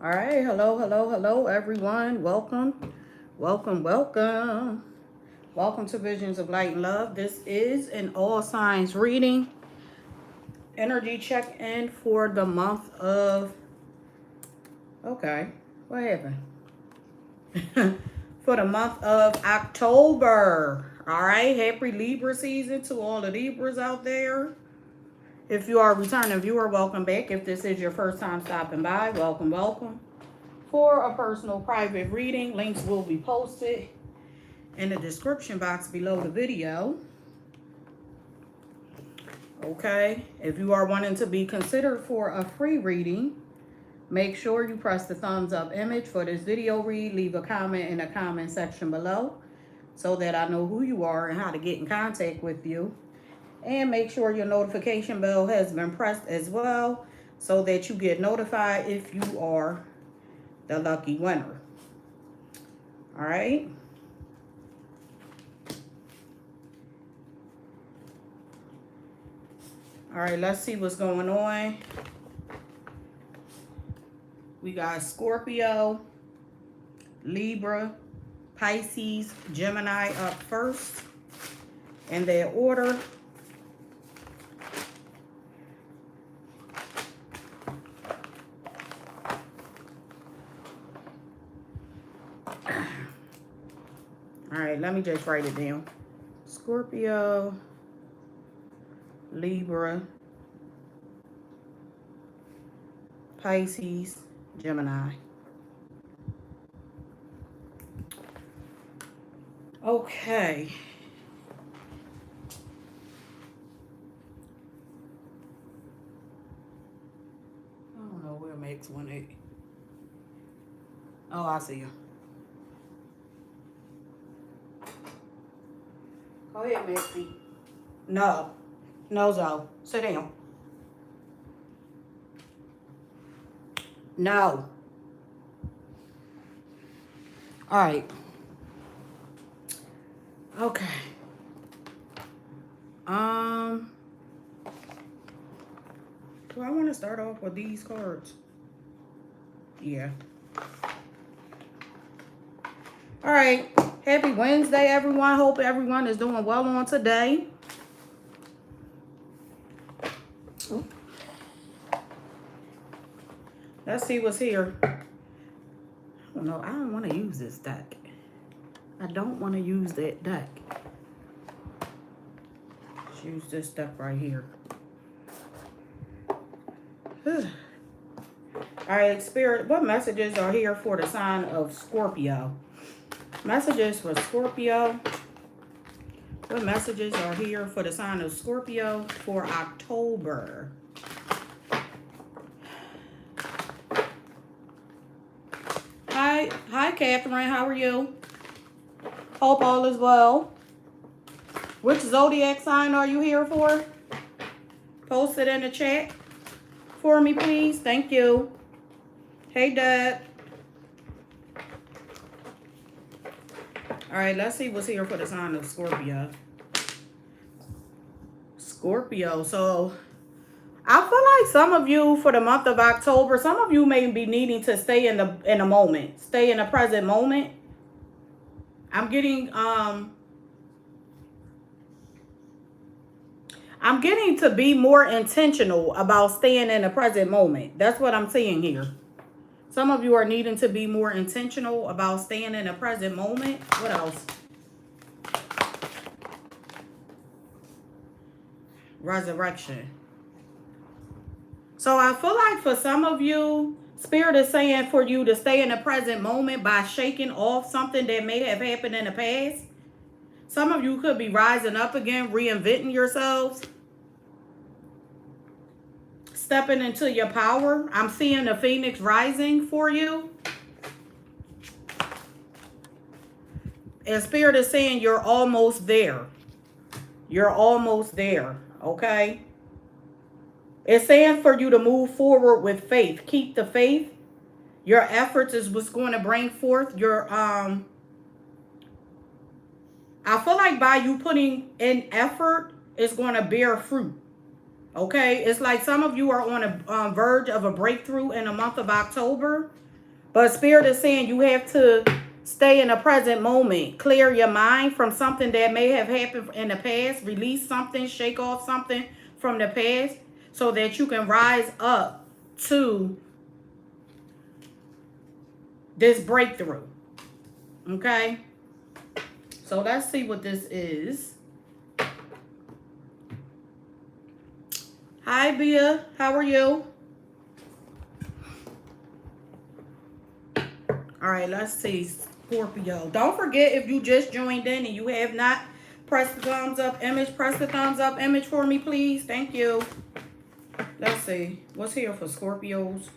All right, hello, everyone. Welcome. Welcome to Visions of Light and Love. This is an all signs reading, energy check-in for the month of, okay, what happened? For the month of October. All right, happy Libra season to all the Libras out there. If you are a returning viewer, welcome back. If this is your first time stopping by, welcome. For a personal private reading, links will be posted in the description box below the video. Okay, if you are wanting to be considered for a free reading, make sure you press the thumbs up image for this video read. Leave a comment in the comment section below so that I know who you are and how to get in contact with you. And make sure your notification bell has been pressed as well so that you get notified if you are the lucky winner. All right. All right, let's see what's going on. We got Scorpio, Libra, Pisces, Gemini up first in their order. All right, let me just write it down. Scorpio, Libra, Pisces, Gemini. Okay. I don't know where Max went at. Oh, I see you. Go ahead, Maxie. No, Zoe. Sit down. No. All right. Okay. Do I want to start off with these cards? Yeah. All right. Happy Wednesday, everyone. Hope everyone is doing well on today. Let's see what's here. I don't know. I don't want to use this deck. I don't want to use that deck. Let's use this deck right here. All right, Spirit, what messages are here for the sign of Scorpio? Messages for Scorpio. What messages are here for the sign of Scorpio for October? Hi, Catherine. How are you? Hope all is well. Which zodiac sign are you here for? Post it in the chat for me, please. Thank you. Hey, Dad. All right, let's see what's here for the sign of Scorpio. Scorpio. So I feel like some of you for the month of October, some of you may be needing to stay in the moment, stay in the present moment. I'm getting to be more intentional about staying in the present moment. That's what I'm seeing here. Some of you are needing to be more intentional about staying in the present moment. What else? Resurrection. So I feel like for some of you, Spirit is saying for you to stay in the present moment by shaking off something that may have happened in the past. Some of you could be rising up again, reinventing yourselves. Stepping into your power. I'm seeing the phoenix rising for you. And Spirit is saying you're almost there. You're almost there, okay? It's saying for you to move forward with faith. Keep the faith. Your efforts is what's going to bring forth your, I feel like by you putting in effort, it's going to bear fruit. Okay, it's like some of you are on a verge of a breakthrough in the month of October. But Spirit is saying you have to stay in the present moment. Clear your mind from something that may have happened in the past. Release something, shake off something from the past so that you can rise up to this breakthrough. Okay? So let's see what this is. Hi, Bia. How are you? All right, let's see. Scorpio. Don't forget, if you just joined in and you have not pressed the thumbs up image, press the thumbs up image for me, please. Thank you. Let's see. What's here for Scorpios?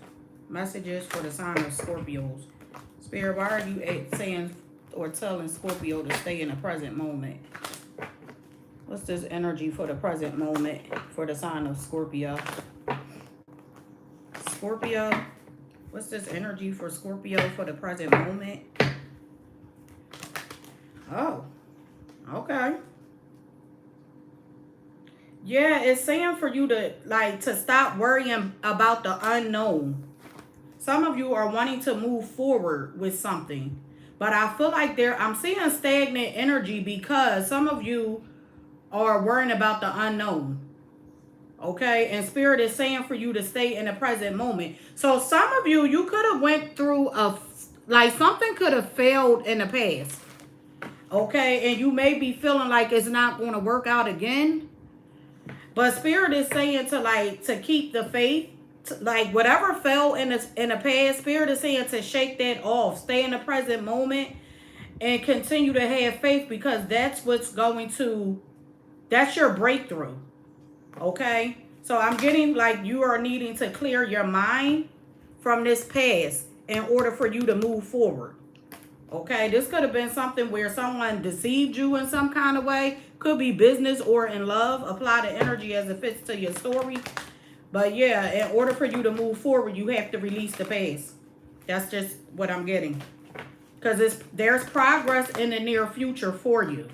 Messages for the sign of Scorpios. Spirit, why are you saying or telling Scorpio to stay in the present moment? What's this energy for the present moment for the sign of Scorpio? Scorpio, what's this energy for Scorpio for the present moment? Oh, okay. Yeah, it's saying for you to stop worrying about the unknown. Some of you are wanting to move forward with something. But I feel like I'm seeing stagnant energy because some of you are worrying about the unknown. Okay? And Spirit is saying for you to stay in the present moment. So some of you could have went through something could have failed in the past. Okay? And you may be feeling like it's not going to work out again. But Spirit is saying to keep the faith. Like whatever fell in the past, Spirit is saying to shake that off. Stay in the present moment and continue to have faith because that's that's your breakthrough. Okay? So I'm getting like you are needing to clear your mind from this past in order for you to move forward. Okay? This could have been something where someone deceived you in some kind of way. Could be business or in love. Apply the energy as it fits to your story. But yeah, in order for you to move forward, you have to release the past. That's just what I'm getting. Because there's progress in the near future for you.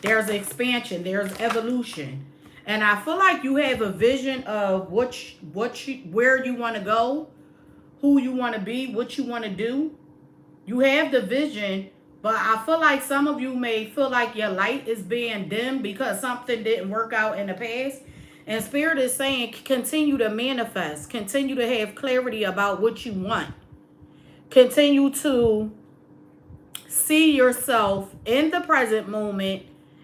There's expansion. There's evolution. And I feel like you have a vision of where you want to go, who you want to be, what you want to do. You have the vision, but I feel like some of you may feel like your light is being dimmed because something didn't work out in the past. And Spirit is saying continue to manifest. Continue to have clarity about what you want. Continue to see yourself in the present moment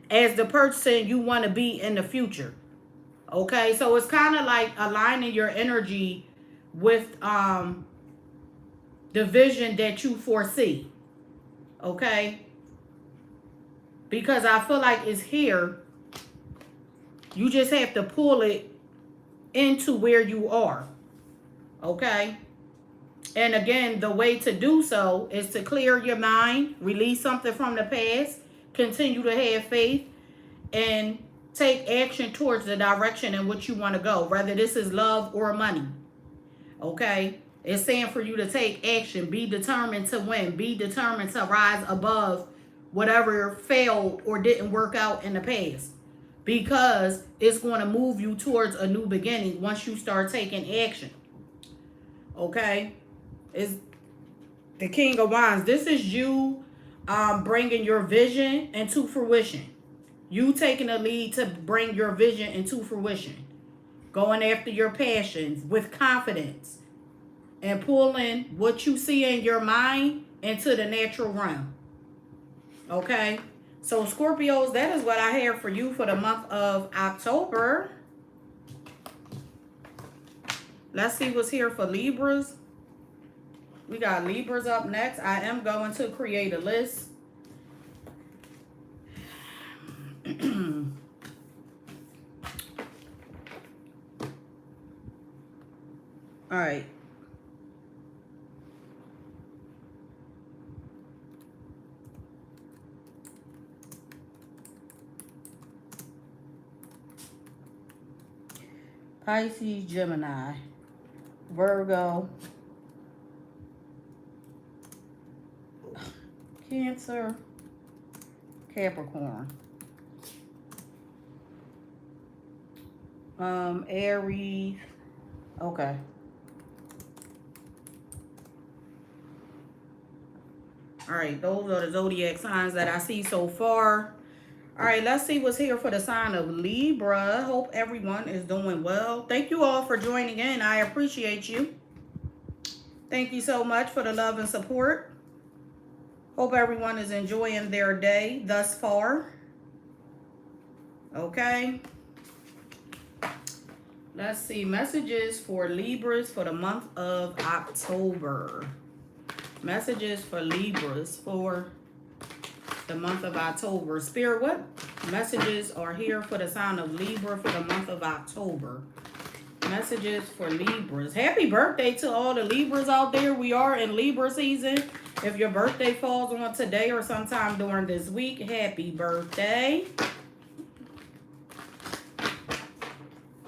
as the person you want to be in the future. Okay? So it's kind of like aligning your energy with the vision that you foresee. Okay? Because I feel like it's here. You just have to pull it into where you are. Okay? And again, the way to do so is to clear your mind, release something from the past, continue to have faith, and take action towards the direction in which you want to go, whether this is love or money. Okay? It's saying for you to take action, be determined to win, be determined to rise above whatever failed or didn't work out in the past. Because it's going to move you towards a new beginning once you start taking action. Okay? It's the King of Wands. This is you bringing your vision into fruition. You taking the lead to bring your vision into fruition. Going after your passions with confidence. And pulling what you see in your mind into the natural realm. Okay? So Scorpios, that is what I have for you for the month of October. Let's see what's here for Libras. We got Libras up next. I am going to create a list. All right. Pisces, Gemini, Virgo, Cancer, Capricorn, Aries. Okay. All right, those are the zodiac signs that I see so far. All right, let's see what's here for the sign of Libra. Hope everyone is doing well. Thank you all for joining in. I appreciate you. Thank you so much for the love and support. Hope everyone is enjoying their day thus far. Okay. Let's see. Messages for Libras for the month of October. Messages for Libras for the month of October. Spirit, what messages are here for the sign of Libra for the month of October? Messages for Libras. Happy birthday to all the Libras out there. We are in Libra season. If your birthday falls on today or sometime during this week, happy birthday.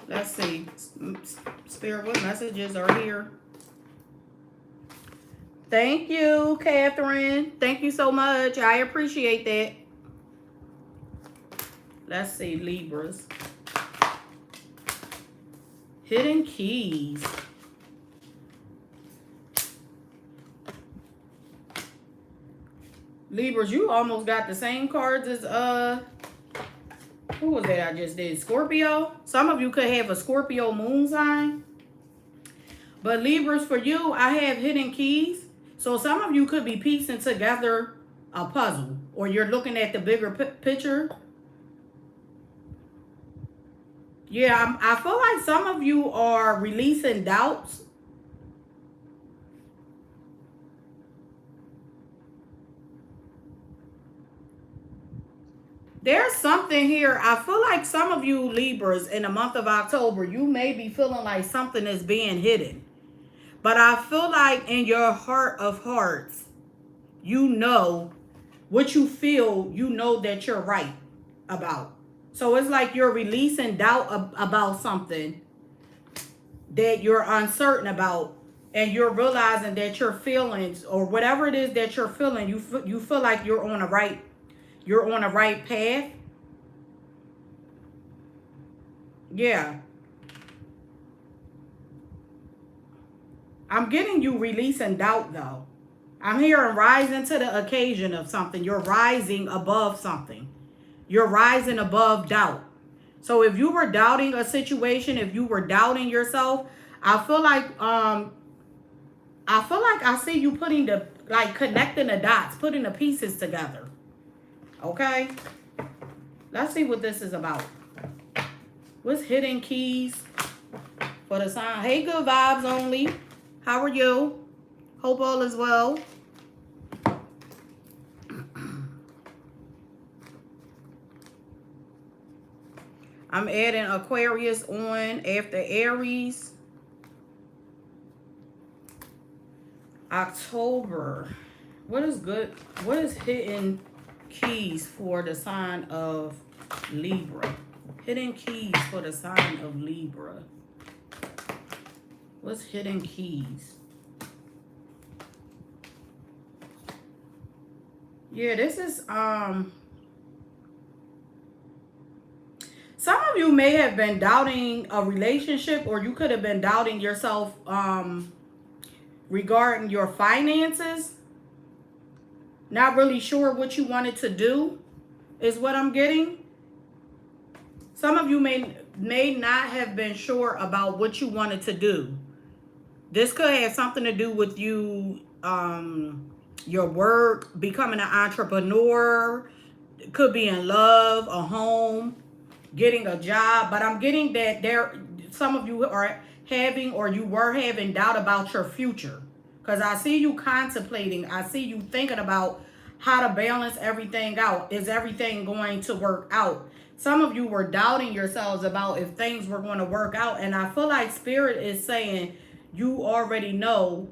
Let's see. Spirit, what messages are here? Thank you, Catherine. Thank you so much. I appreciate that. Let's see, Libras. Hidden keys. Libras, you almost got the same cards as who was that I just did? Scorpio. Some of you could have a Scorpio moon sign. But Libras, for you, I have hidden keys. So some of you could be piecing together a puzzle, or you're looking at the bigger picture. Yeah, I feel like some of you are releasing doubts. There's something here. I feel like some of you Libras in the month of October, you may be feeling like something is being hidden. But I feel like in your heart of hearts, you know what you feel, you know that you're right about. So it's like you're releasing doubt about something that you're uncertain about. And you're realizing that your feelings or whatever it is that you're feeling, you feel like you're on a right path. Yeah. I'm getting you releasing doubt, though. I'm hearing rising to the occasion of something. You're rising above something. You're rising above doubt. So if you were doubting a situation, if you were doubting yourself, I feel like I see you putting connecting the dots, putting the pieces together. Okay? Let's see what this is about. What's hidden keys for the sign? Hey, good vibes only. How are you? Hope all is well. I'm adding Aquarius on after Aries. October. What is good? What is hidden keys for the sign of Libra? Hidden keys for the sign of Libra. What's hidden keys? Yeah, this is some of you may have been doubting a relationship, or you could have been doubting yourself regarding your finances. Not really sure what you wanted to do is what I'm getting. Some of you may not have been sure about what you wanted to do. This could have something to do with you, your work, becoming an entrepreneur. It could be in love, a home, getting a job. But I'm getting that some of you are having, or you were having, doubt about your future. Because I see you contemplating. I see you thinking about how to balance everything out. Is everything going to work out? Some of you were doubting yourselves about if things were going to work out. And I feel like Spirit is saying you already know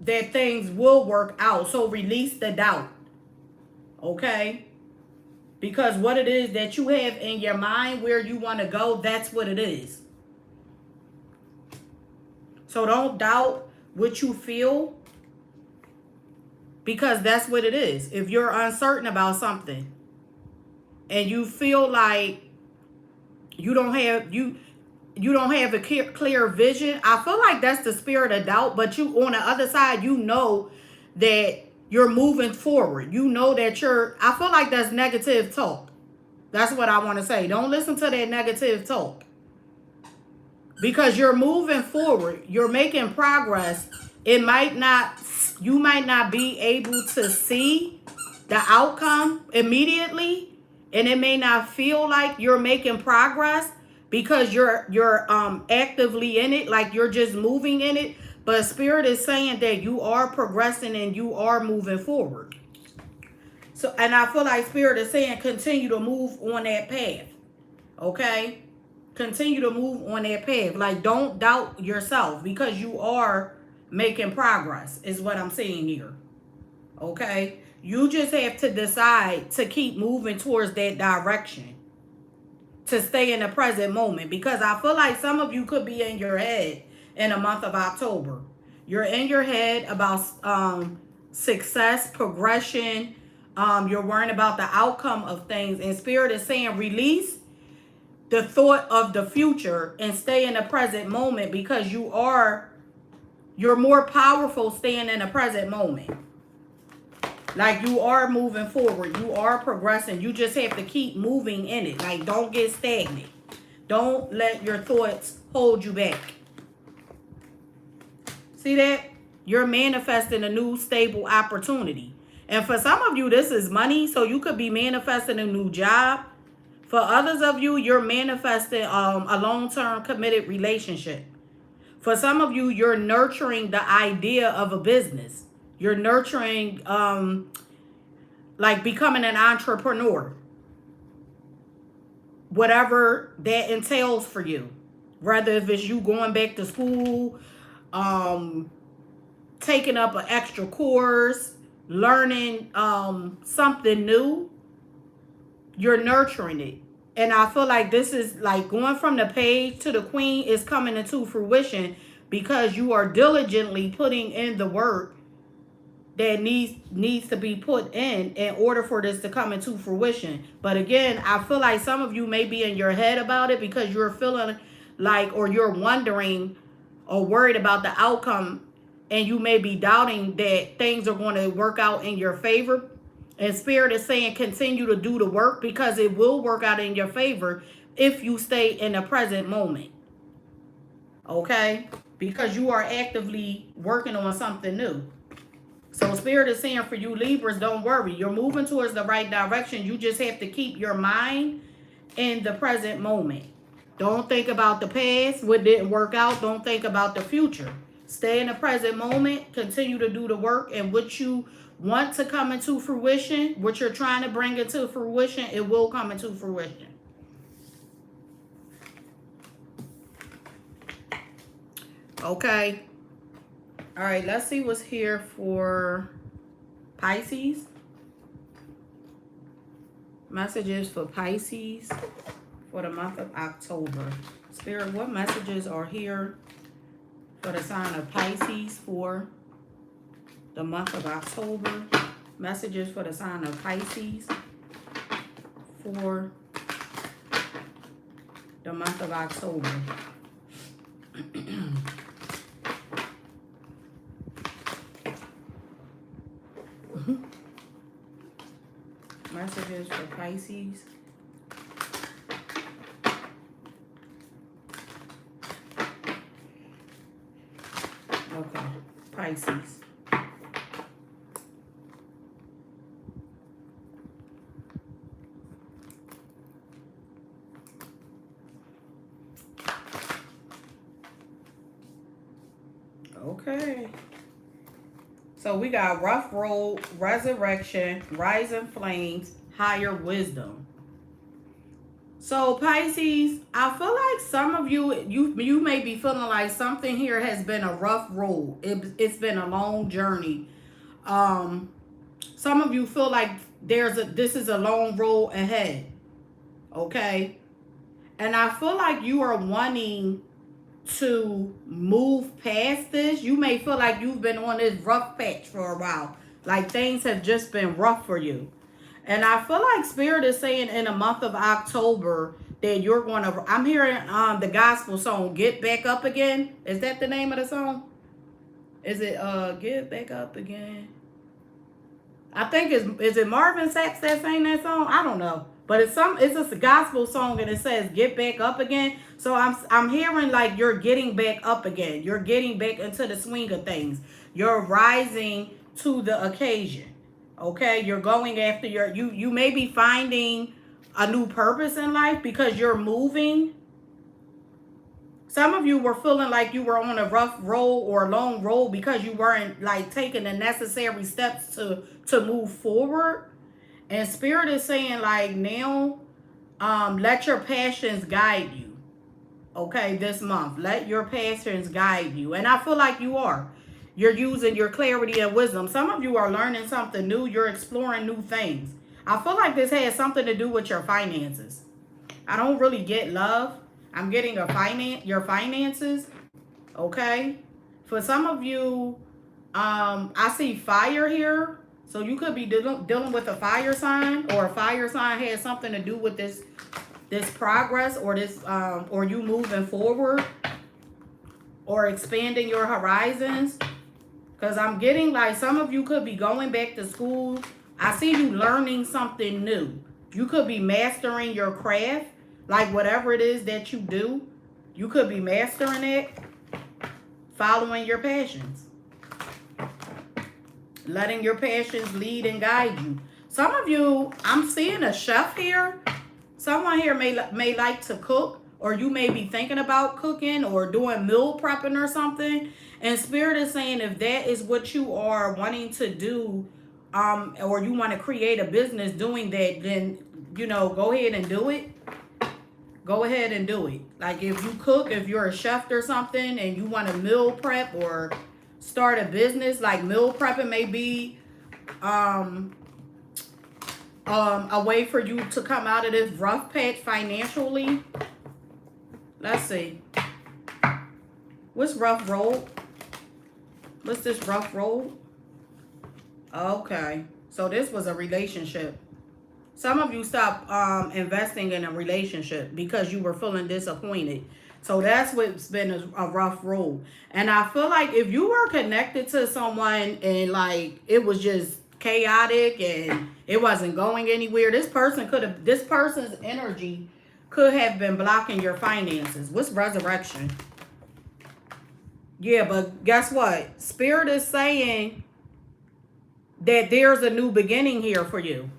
that things will work out. So release the doubt. Okay? Because what it is that you have in your mind, where you want to go, that's what it is. So don't doubt what you feel, because that's what it is. If you're uncertain about something and you feel like you don't have a clear vision, I feel like that's the spirit of doubt. But you, on the other side, you know that you're moving forward. You know that I feel like that's negative talk. That's what I want to say. Don't listen to that negative talk. Because you're moving forward. You're making progress. You might not be able to see the outcome immediately. And it may not feel like you're making progress because you're actively in it, like you're just moving in it. But Spirit is saying that you are progressing and you are moving forward. So, and I feel like Spirit is saying continue to move on that path. Okay? Continue to move on that path. Like, don't doubt yourself because you are making progress is what I'm saying here. Okay? You just have to decide to keep moving towards that direction. To stay in the present moment. Because I feel like some of you could be in your head in the month of October. You're in your head about success, progression. You're worrying about the outcome of things. And Spirit is saying release the thought of the future and stay in the present moment because you're more powerful staying in the present moment. Like you are moving forward. You are progressing. You just have to keep moving in it. Like don't get stagnant. Don't let your thoughts hold you back. See that? You're manifesting a new stable opportunity. And for some of you, this is money. So you could be manifesting a new job. For others of you, you're manifesting a long-term committed relationship. For some of you, you're nurturing the idea of a business. You're nurturing, like becoming an entrepreneur. Whatever that entails for you. Whether if it's you going back to school, taking up an extra course, learning something new. You're nurturing it. And I feel like this is like going from the page to the queen is coming into fruition because you are diligently putting in the work that needs to be put in order for this to come into fruition. But again, I feel like some of you may be in your head about it because you're feeling like, or you're wondering or worried about the outcome, and you may be doubting that things are going to work out in your favor. And Spirit is saying continue to do the work because it will work out in your favor if you stay in the present moment. Okay? Because you are actively working on something new. So Spirit is saying for you Libras, don't worry. You're moving towards the right direction. You just have to keep your mind in the present moment. Don't think about the past, what didn't work out. Don't think about the future. Stay in the present moment. Continue to do the work. And what you want to come into fruition, what you're trying to bring into fruition, it will come into fruition. Okay. All right, let's see what's here for Pisces. Messages for Pisces for the month of October. Spirit, what messages are here for the sign of Pisces for the month of October? Messages for the sign of Pisces for the month of October. Messages for Pisces. Okay, Pisces. Okay. So we got rough road, resurrection, rising flames, higher wisdom. So Pisces, I feel like some of you may be feeling like something here has been a rough road. It's been a long journey. Some of you feel like this is a long road ahead. Okay? And I feel like you are wanting to move past this. You may feel like you've been on this rough patch for a while. Like things have just been rough for you. And I feel like Spirit is saying in the month of October that you're going to, I'm hearing the gospel song, Get Back Up Again. Is that the name of the song? Is it Get Back Up Again? I think is it Marvin Sapp that sang that song? I don't know. But it's a gospel song and it says get back up again. So I'm hearing like you're getting back up again. You're getting back into the swing of things. You're rising to the occasion. Okay? You're going after you may be finding a new purpose in life because you're moving. Some of you were feeling like you were on a rough road or a long road because you weren't like taking the necessary steps to move forward. And Spirit is saying like now, let your passions guide you. Okay, this month. Let your passions guide you. And I feel like you are. You're using your clarity and wisdom. Some of you are learning something new. You're exploring new things. I feel like this has something to do with your finances. I don't really get love. I'm getting your finances. Okay. For some of you, I see fire here. So you could be dealing with a fire sign, or a fire sign has something to do with this progress, or this or you moving forward or expanding your horizons. Because I'm getting like some of you could be going back to school. I see you learning something new. You could be mastering your craft, like whatever it is that you do. You could be mastering it, following your passions. Letting your passions lead and guide you. Some of you, I'm seeing a chef here. Someone here may like to cook, or you may be thinking about cooking or doing meal prepping or something. And Spirit is saying if that is what you are wanting to do, or you want to create a business doing that, then, you know, go ahead and do it. Go ahead and do it. Like if you cook, if you're a chef or something and you want to meal prep or start a business, like meal prepping may be a way for you to come out of this rough patch financially. Let's see. What's rough road? What's this rough road? Okay. So this was a relationship. Some of you stopped investing in a relationship because you were feeling disappointed. So that's what's been a rough road. And I feel like if you were connected to someone and like it was just chaotic and it wasn't going anywhere, this person's energy could have been blocking your finances. What's resurrection? Yeah, but guess what? Spirit is saying that there's a new beginning here for you.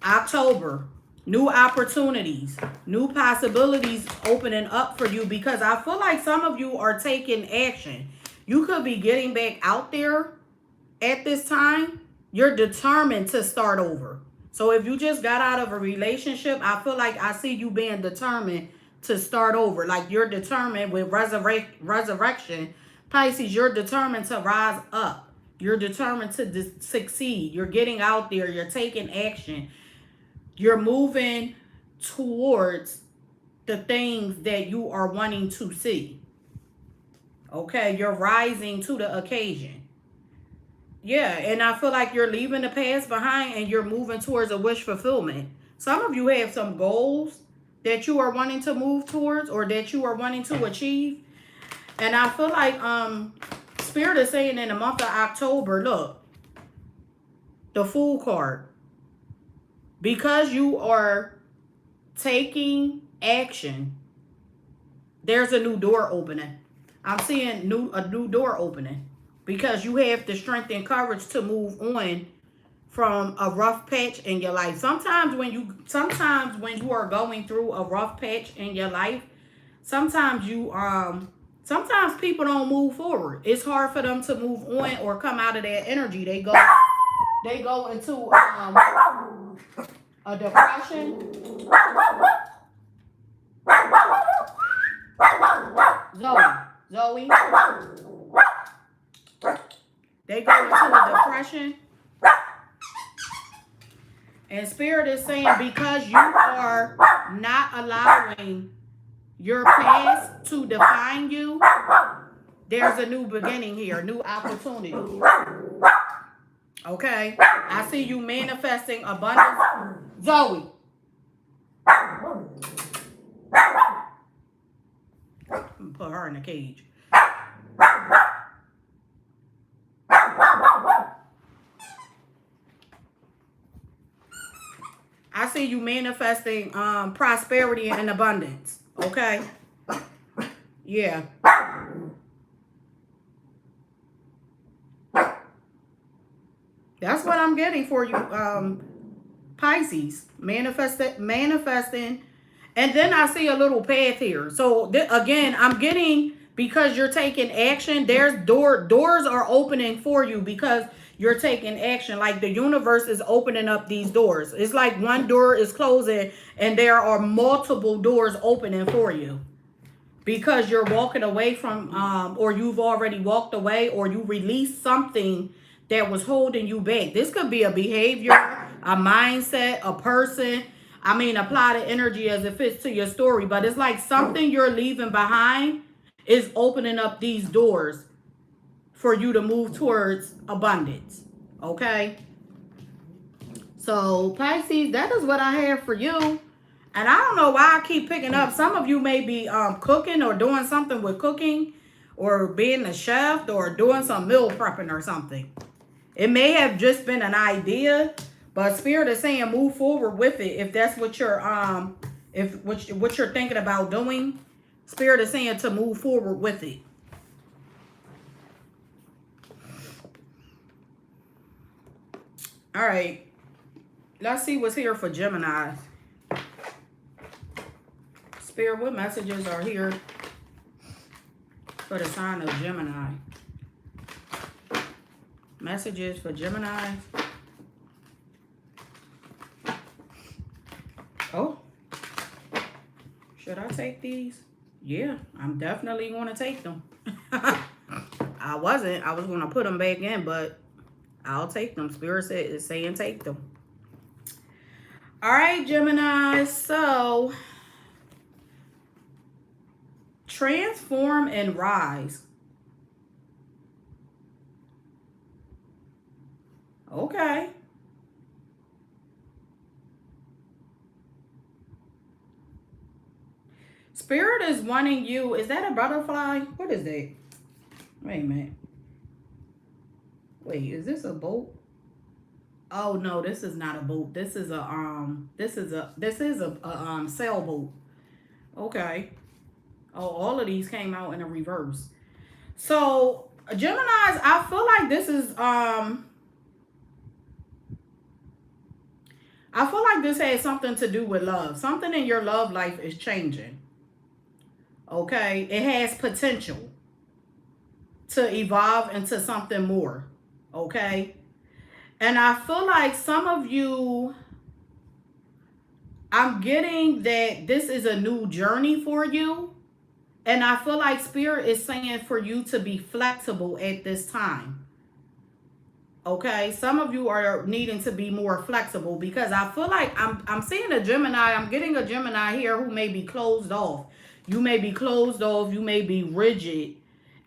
October. New opportunities, new possibilities opening up for you, because I feel like some of you are taking action. You could be getting back out there at this time. You're determined to start over. So if you just got out of a relationship, I feel like I see you being determined to start over. Like you're determined with resurrection. Pisces, you're determined to rise up. You're determined to succeed. You're getting out there. You're taking action. You're moving towards the things that you are wanting to see. Okay, you're rising to the occasion. Yeah, and I feel like you're leaving the past behind and you're moving towards a wish fulfillment. Some of you have some goals that you are wanting to move towards or that you are wanting to achieve. And I feel like Spirit is saying in the month of October, look, the Fool card. Because you are taking action, there's a new door opening. I'm seeing a new door opening because you have the strength and courage to move on from a rough patch in your life. Sometimes when you are going through a rough patch in your life, sometimes people don't move forward. It's hard for them to move on or come out of that energy. They go into a depression. Zoe. They go into a depression. And Spirit is saying because you are not allowing your past to define you, there's a new beginning here, new opportunity. Okay? I see you manifesting abundance. Zoe. Put her in a cage. see you manifesting prosperity and abundance. Okay. Yeah. That's what I'm getting for you, Pisces. Manifesting. And then I see a little path here. So again, I'm getting, because you're taking action, there's doors are opening for you because you're taking action. Like the universe is opening up these doors. It's like one door is closing and there are multiple doors opening for you. Because you're walking away from, or you've already walked away, or you released something that was holding you back. This could be a behavior, a mindset, a person. I mean, apply the energy as it fits to your story. But it's like something you're leaving behind is opening up these doors for you to move towards abundance. Okay? So, Pisces, that is what I have for you. And I don't know why I keep picking up. Some of you may be cooking or doing something with cooking, or being a chef, or doing some meal prepping or something. It may have just been an idea, but Spirit is saying move forward with it. If that's what you're what you're thinking about doing, Spirit is saying to move forward with it. All right. Let's see what's here for Gemini. Spirit, what messages are here for the sign of Gemini? Messages for Gemini. Oh, should I take these? Yeah, I'm definitely going to take them. I was going to put them back in, but I'll take them. Spirit is saying take them. All right, Gemini. So, transform and rise. Okay. Spirit is wanting you. Is that a butterfly? What is that? Wait a minute. Wait, is this a boat? Oh no, this is not a boat. This is a sailboat. Okay. Oh, all of these came out in a reverse. So, Geminis, I feel like this is I feel like this has something to do with love. Something in your love life is changing. Okay? It has potential to evolve into something more. Okay? And I feel like some of you, I'm getting that this is a new journey for you. And I feel like Spirit is saying for you to be flexible at this time. Okay, some of you are needing to be more flexible, because I feel like I'm seeing a Gemini. I'm getting a Gemini here who may be closed off. You may be closed off. You may be rigid.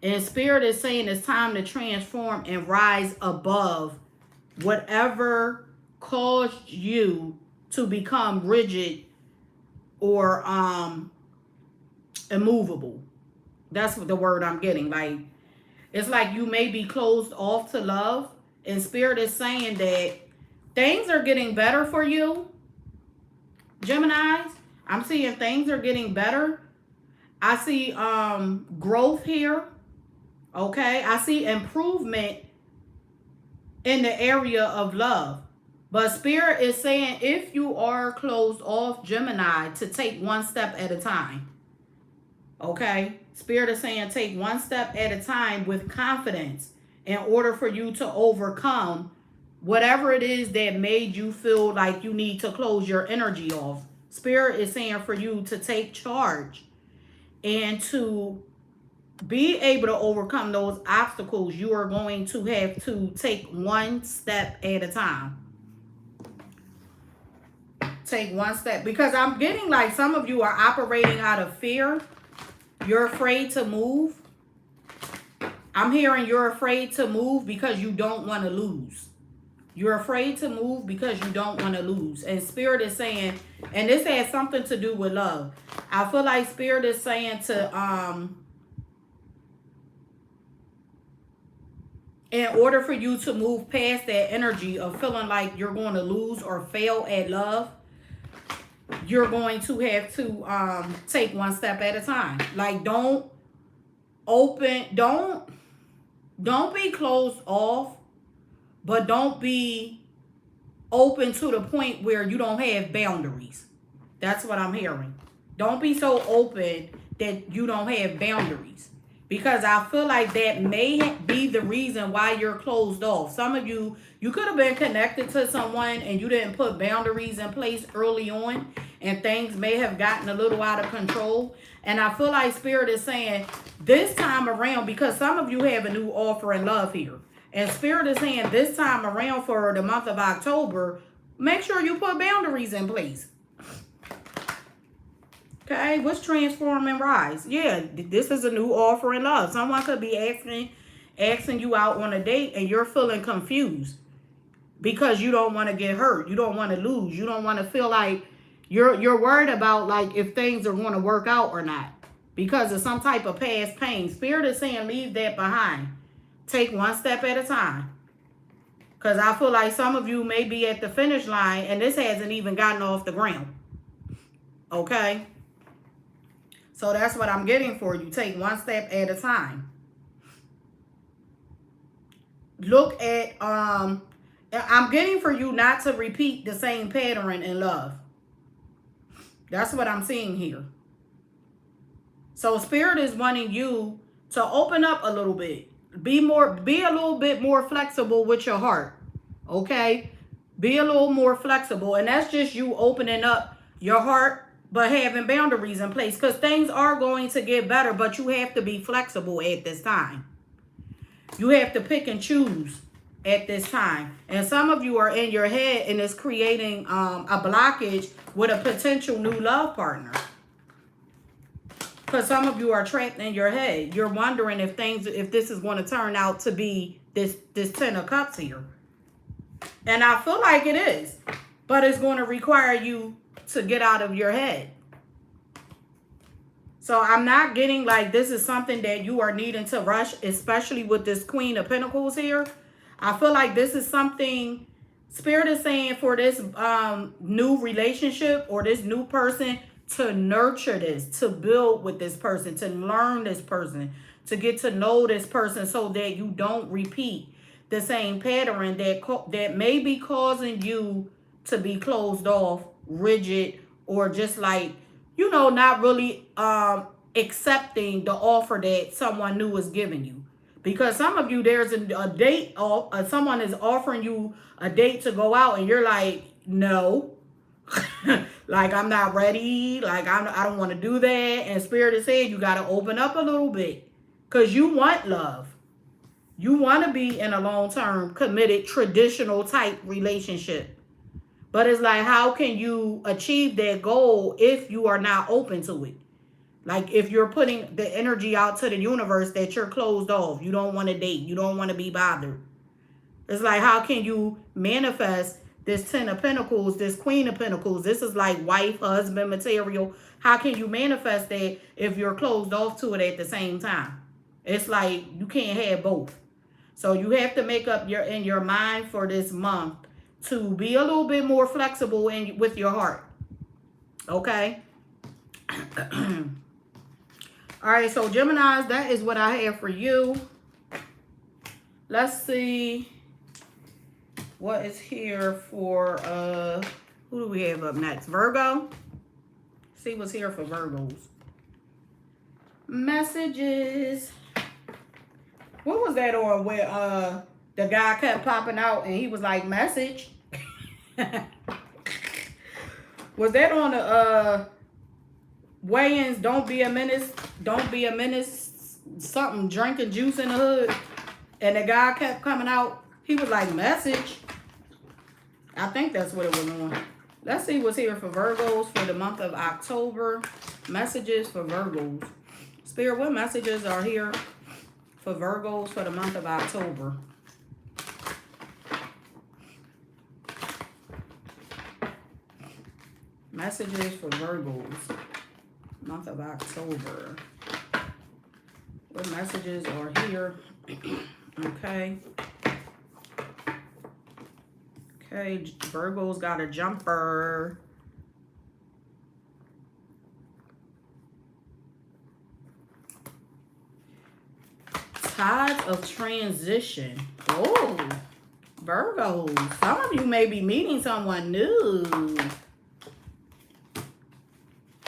And Spirit is saying it's time to transform and rise above whatever caused you to become rigid or immovable. That's the word I'm getting. Like, it's like you may be closed off to love. And Spirit is saying that things are getting better for you, Geminis. I'm seeing things are getting better. I see growth here. Okay. I see improvement in the area of love. But Spirit is saying if you are closed off, Gemini, to take one step at a time. Okay. Spirit is saying take one step at a time with confidence, in order for you to overcome whatever it is that made you feel like you need to close your energy off. Spirit is saying for you to take charge and to be able to overcome those obstacles. You are going to have to take one step at a time. Take one step. Because I'm getting like some of you are operating out of fear. You're afraid to move. I'm hearing you're afraid to move because you don't want to lose. You're afraid to move because you don't want to lose. And Spirit is saying, and this has something to do with love. I feel like Spirit is saying to, in order for you to move past that energy of feeling like you're going to lose or fail at love, you're going to have to take one step at a time. Like, don't be closed off, but don't be open to the point where you don't have boundaries. That's what I'm hearing. Don't be so open that you don't have boundaries. Because I feel like that may be the reason why you're closed off. Some of you could have been connected to someone and you didn't put boundaries in place early on. And things may have gotten a little out of control. And I feel like Spirit is saying this time around, because some of you have a new offer in love here. And Spirit is saying this time around for the month of October, make sure you put boundaries in place. Okay, what's transform and rise? Yeah, this is a new offer in love. Someone could be asking you out on a date and you're feeling confused because you don't want to get hurt. You don't want to lose. You don't want to feel like you're worried about like if things are going to work out or not because of some type of past pain. Spirit is saying leave that behind. Take one step at a time. Because I feel like some of you may be at the finish line and this hasn't even gotten off the ground. Okay? So that's what I'm getting for you. Take one step at a time. Look at, I'm getting for you not to repeat the same pattern in love. That's what I'm seeing here. So Spirit is wanting you to open up a little bit. Be a little bit more flexible with your heart. Okay? Be a little more flexible. And that's just you opening up your heart, but having boundaries in place. Because things are going to get better, but you have to be flexible at this time. You have to pick and choose at this time. And some of you are in your head and it's creating a blockage with a potential new love partner. Because some of you are trapped in your head. You're wondering if this is going to turn out to be this 10 of Cups here. And I feel like it is. But it's going to require you to get out of your head. So I'm not getting like this is something that you are needing to rush, especially with this Queen of Pentacles here. I feel like this is something Spirit is saying for this new relationship or this new person, to nurture this, to build with this person, to learn this person, to get to know this person so that you don't repeat the same pattern that may be causing you to be closed off, rigid, or just like, you know, not really accepting the offer that someone new is giving you. Because some of you, there's a date, someone is offering you a date to go out and you're like, no. Like, I'm not ready. Like, I don't want to do that. And Spirit is saying you got to open up a little bit. Because you want love. You want to be in a long-term, committed, traditional type relationship. But it's like, how can you achieve that goal if you are not open to it? Like, if you're putting the energy out to the universe that you're closed off. You don't want to date. You don't want to be bothered. It's like, how can you manifest this 10 of Pentacles, this Queen of Pentacles? This is like wife, husband material. How can you manifest that if you're closed off to it at the same time? It's like you can't have both. So you have to make up in your mind for this month to be a little bit more flexible with your heart. Okay? All right, so Geminis, that is what I have for you. Let's see what is here for, who do we have up next? Virgo. See what's here for Virgos. Messages. What was that on where the guy kept popping out and he was like, message? Was that on the weigh-ins, don't be a menace, something, drinking juice in the hood? And the guy kept coming out. He was like, message. I think that's what it was on. Let's see what's here for Virgos for the month of October. Messages for Virgos. Spirit, what messages are here for Virgos for the month of October? Messages for Virgos, month of October. What messages are here? Okay. Okay, Virgo's got a jumper. Tides of transition. Oh, Virgo. Some of you may be meeting someone new.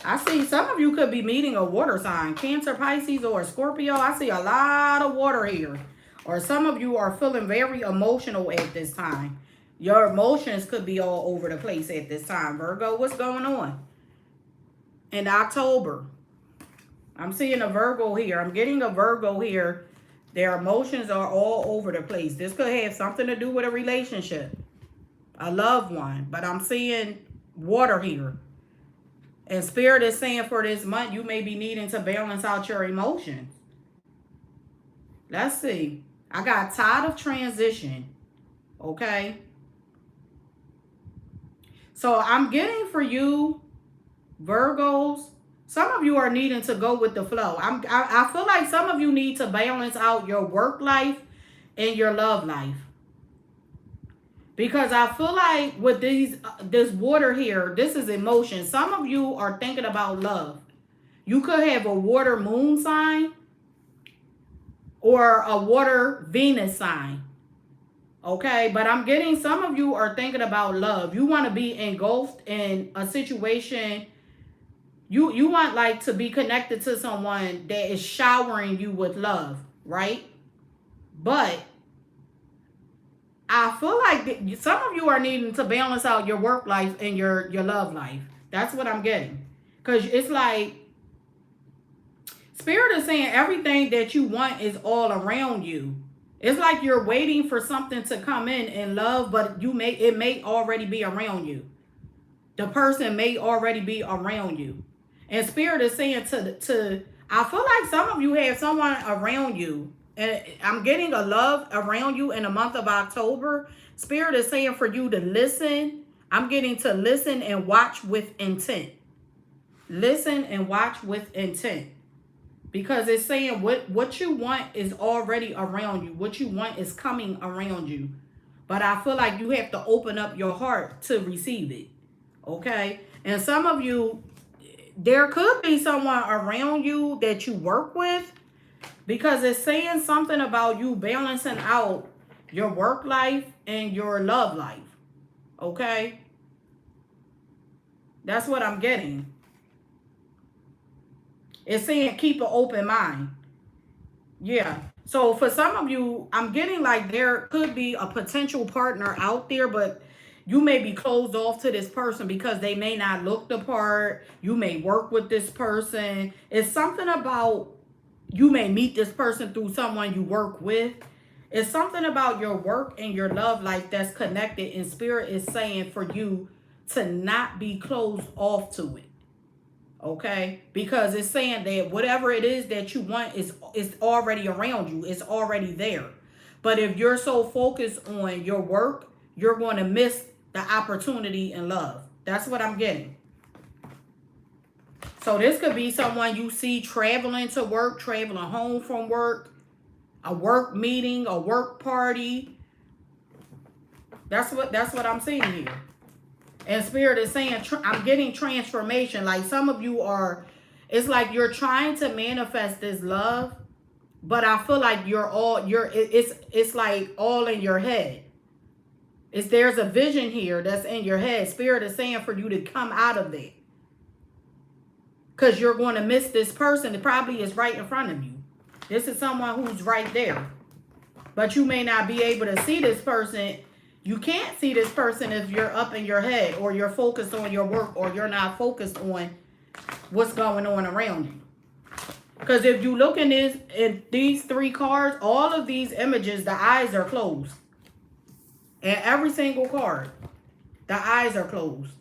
I see some of you could be meeting a water sign. Cancer, Pisces, or Scorpio. I see a lot of water here. Or some of you are feeling very emotional at this time. Your emotions could be all over the place at this time. Virgo, what's going on? In October. I'm seeing a Virgo here. I'm getting a Virgo here. Their emotions are all over the place. This could have something to do with a relationship. A loved one. But I'm seeing water here. And Spirit is saying for this month, you may be needing to balance out your emotions. Let's see. I got Tide of transition. Okay. So I'm getting for you, Virgos, some of you are needing to go with the flow. I feel like some of you need to balance out your work life and your love life. Because I feel like with this water here, this is emotion. Some of you are thinking about love. You could have a water moon sign or a water Venus sign. Okay, but I'm getting some of you are thinking about love. You want to be engulfed in a situation. You want like to be connected to someone that is showering you with love, right? But I feel like some of you are needing to balance out your work life and your love life. That's what I'm getting. Because it's like Spirit is saying everything that you want is all around you. It's like you're waiting for something to come in love, but it may already be around you. The person may already be around you. And Spirit is saying I feel like some of you have someone around you. And I'm getting a love around you in the month of October. Spirit is saying for you to listen. I'm getting to listen and watch with intent. Listen and watch with intent. Because it's saying what you want is already around you. What you want is coming around you. But I feel like you have to open up your heart to receive it. Okay? And some of you, there could be someone around you that you work with. Because it's saying something about you balancing out your work life and your love life. Okay? That's what I'm getting. It's saying keep an open mind. Yeah. So for some of you, I'm getting like there could be a potential partner out there, but you may be closed off to this person because they may not look the part. You may work with this person. It's something about you may meet this person through someone you work with. It's something about your work and your love life that's connected, and Spirit is saying for you to not be closed off to it. Okay? Because it's saying that whatever it is that you want is already around you. It's already there. But if you're so focused on your work, you're going to miss the opportunity in love. That's what I'm getting. So this could be someone you see traveling to work, traveling home from work, a work meeting, a work party. That's what I'm seeing here. And Spirit is saying, I'm getting transformation. Like some of you are, it's like you're trying to manifest this love, but I feel like it's like all in your head. There's a vision here that's in your head. Spirit is saying for you to come out of it. Because you're going to miss this person that probably is right in front of you. This is someone who's right there. But you may not be able to see this person. You can't see this person if you're up in your head or you're focused on your work or you're not focused on what's going on around you. Because if you look in these three cards, all of these images, the eyes are closed. And every single card, the eyes are closed.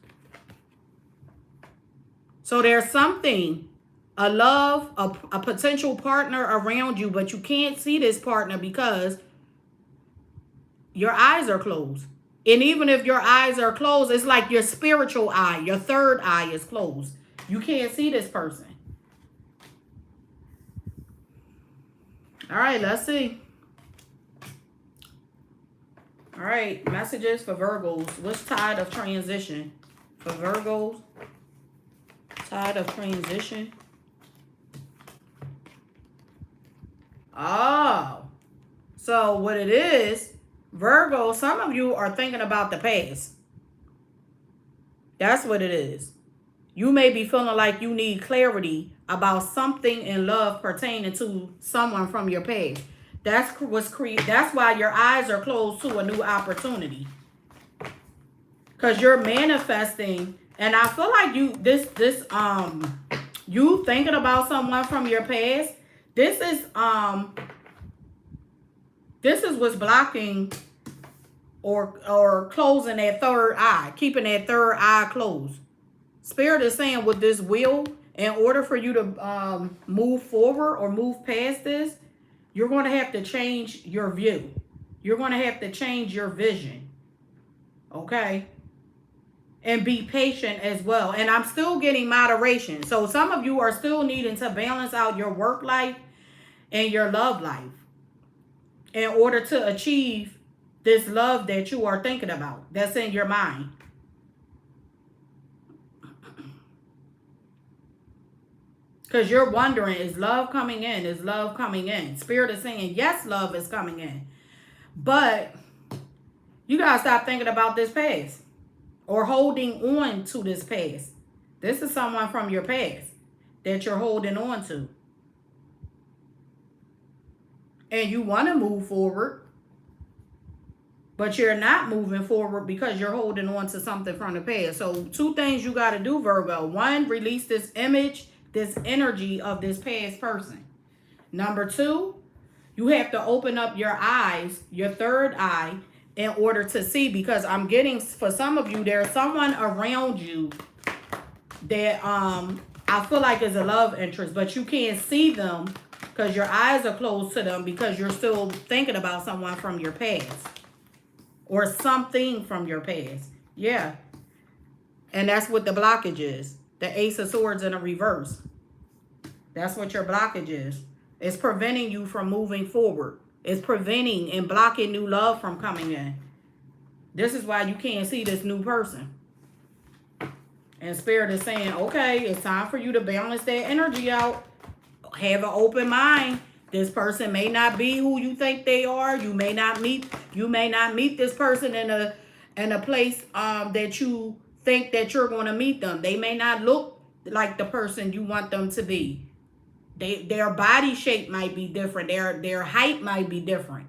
So there's something, a love, a potential partner around you, but you can't see this partner because your eyes are closed. And even if your eyes are closed, it's like your spiritual eye, your third eye is closed. You can't see this person. All right, let's see. All right, messages for Virgos. What's tide of transition for Virgos? Tide of transition. Oh. So what it is, Virgo, some of you are thinking about the past. That's what it is. You may be feeling like you need clarity about something in love pertaining to someone from your past. That's why your eyes are closed to a new opportunity. Because you're manifesting, and I feel like you thinking about someone from your past. This is what's blocking or closing that third eye, keeping that third eye closed. Spirit is saying with this wheel, in order for you to move forward or move past this, you're going to have to change your view. You're going to have to change your vision. Okay? And be patient as well. And I'm still getting moderation. So some of you are still needing to balance out your work life and your love life in order to achieve this love that you are thinking about, that's in your mind. Because you're wondering, is love coming in? Is love coming in? Spirit is saying, yes, love is coming in. But you got to stop thinking about this past or holding on to this past. This is someone from your past that you're holding on to. And you want to move forward, but you're not moving forward because you're holding on to something from the past. So 2 things you got to do, Virgo. 1, release this image, this energy of this past person. Number 2, you have to open up your eyes, your third eye, in order to see, because I'm getting, for some of you, there's someone around you that I feel like is a love interest, but you can't see them because your eyes are closed to them because you're still thinking about someone from your past or something from your past. Yeah. And that's what the blockage is. The Ace of Swords in a reverse. That's what your blockage is. It's preventing you from moving forward. It's preventing and blocking new love from coming in. This is why you can't see this new person. And Spirit is saying, okay, it's time for you to balance that energy out. Have an open mind. This person may not be who you think they are. You may not meet this person in a place that you think that you're going to meet them. They may not look like the person you want them to be. Their body shape might be different. Their height might be different.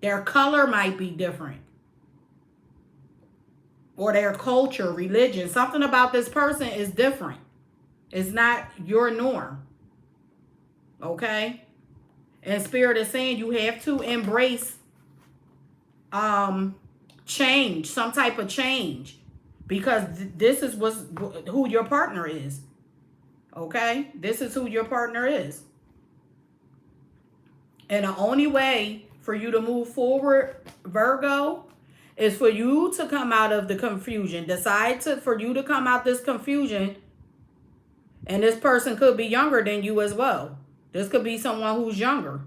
Their color might be different. Or their culture, religion. Something about this person is different. It's not your norm. Okay? And Spirit is saying you have to embrace change, some type of change. Because this is who your partner is. Okay? This is who your partner is. And the only way for you to move forward, Virgo, is for you to come out of the confusion. For you to come out this confusion. And this person could be younger than you as well. This could be someone who's younger.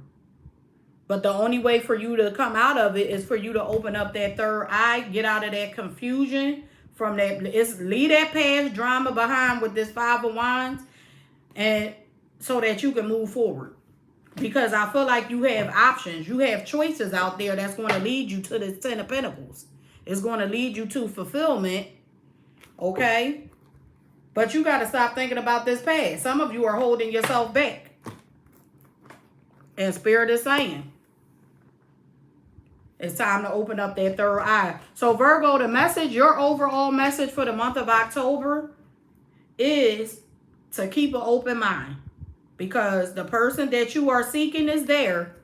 But the only way for you to come out of it is for you to open up that third eye, get out of that confusion, leave that past drama behind with this 5 of Wands, and so that you can move forward. Because I feel like you have options. You have choices out there that's going to lead you to this 10 of Pentacles. It's going to lead you to fulfillment. Okay? But you got to stop thinking about this past. Some of you are holding yourself back. And Spirit is saying, it's time to open up that third eye. So Virgo, the message, your overall message for the month of October is to keep an open mind. Because the person that you are seeking is there,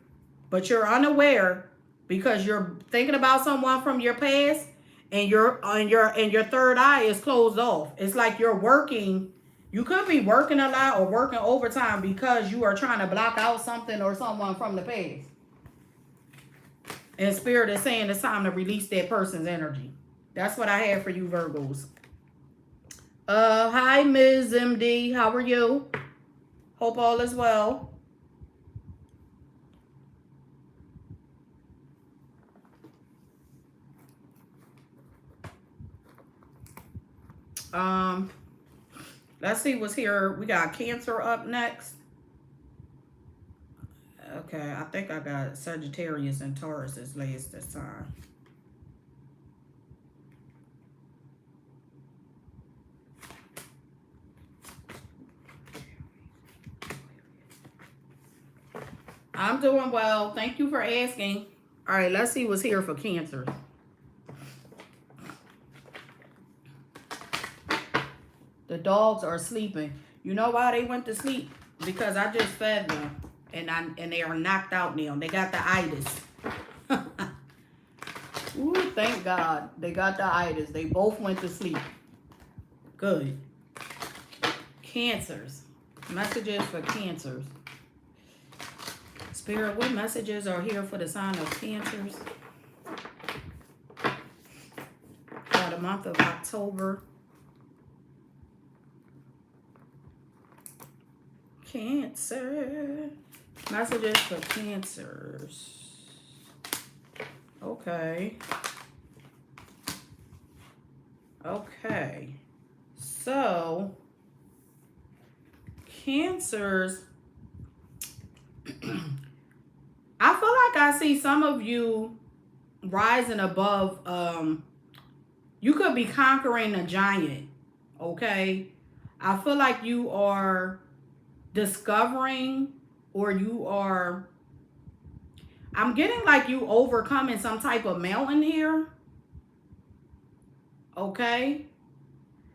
but you're unaware because you're thinking about someone from your past, and your third eye is closed off. It's like you're working. You could be working a lot or working overtime because you are trying to block out something or someone from the past. And Spirit is saying it's time to release that person's energy. That's what I have for you, Virgos. Hi, Ms. MD. How are you? Hope all is well. Let's see what's here. We got Cancer up next. Okay, I think I got Sagittarius and Taurus as last this time. I'm doing well. Thank you for asking. All right, let's see what's here for Cancer. The dogs are sleeping. You know why they went to sleep? Because I just fed them. And they are knocked out now. They got the itis. Ooh, thank God. They got the itis. They both went to sleep. Good. Cancers. Messages for Cancers. Spirit, what messages are here for the sign of Cancers? For the month of October. Cancer. Messages for Cancers. Okay. Okay. So, Cancers. I feel like I see some of you rising above. You could be conquering a giant. Okay. I feel like you are discovering, or you are, I'm getting like you overcoming some type of mountain here. Okay.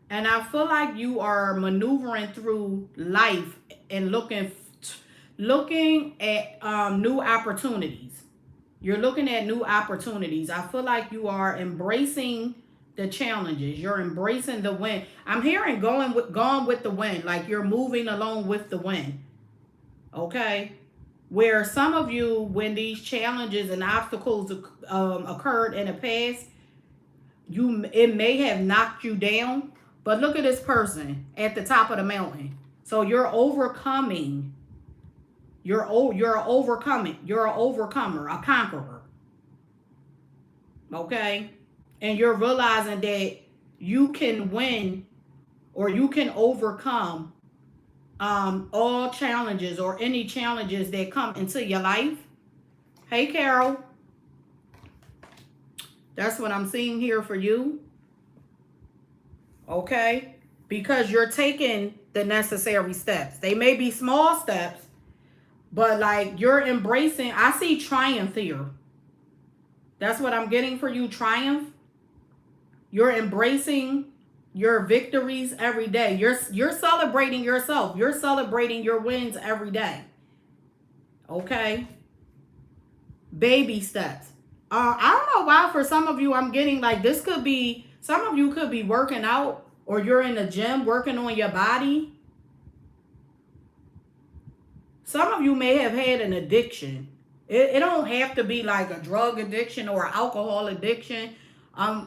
And I feel like you are maneuvering through life and looking at new opportunities. You're looking at new opportunities. I feel like you are embracing the challenges. You're embracing the wind. I'm hearing gone with the wind, like you're moving along with the wind. Okay? Where some of you, when these challenges and obstacles occurred in the past, it may have knocked you down. But look at this person at the top of the mountain. So you're overcoming. You're overcoming. You're an overcomer, a conqueror. Okay? And you're realizing that you can win, or you can overcome all challenges, or any challenges that come into your life. Hey, Carol. That's what I'm seeing here for you. Okay? Because you're taking the necessary steps. They may be small steps, but like you're embracing. I see triumph here. That's what I'm getting for you, triumph. You're embracing your victories every day. You're celebrating yourself. You're celebrating your wins every day. Okay? Baby steps. I don't know why for some of you I'm getting like this could be, some of you could be working out, or you're in the gym working on your body. Some of you may have had an addiction. It don't have to be like a drug addiction or alcohol addiction.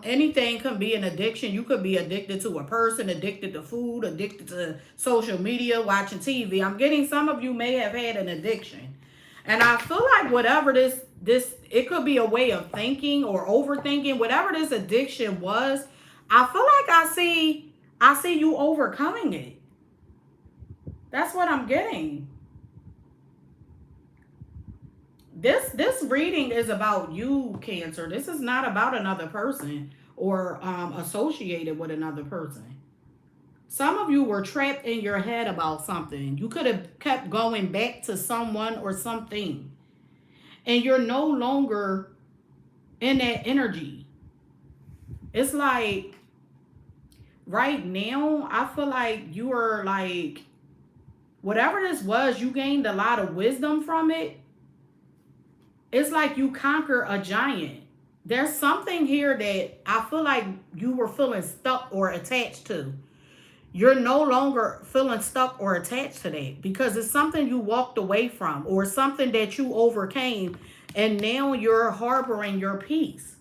Anything can be an addiction. You could be addicted to a person, addicted to food, addicted to social media, watching TV. I'm getting some of you may have had an addiction. And I feel like whatever this, it could be a way of thinking or overthinking. Whatever this addiction was, I feel like I see you overcoming it. That's what I'm getting. This reading is about you, Cancer. This is not about another person or associated with another person. Some of you were trapped in your head about something. You could have kept going back to someone or something. And you're no longer in that energy. It's like right now, I feel like you are like, whatever this was, you gained a lot of wisdom from it. It's like you conquer a giant. There's something here that I feel like you were feeling stuck or attached to. You're no longer feeling stuck or attached to that, because it's something you walked away from, or something that you overcame, and now you're harboring your peace.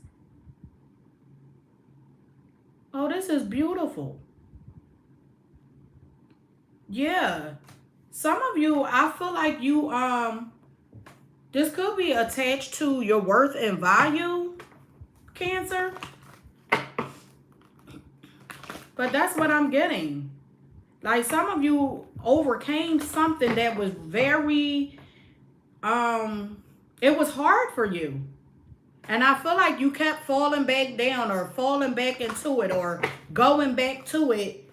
Oh, this is beautiful. Yeah. Some of you, I feel like you, this could be attached to your worth and value, Cancer. But that's what I'm getting. Like some of you overcame something that was very it was hard for you. And I feel like you kept falling back down or falling back into it or going back to it.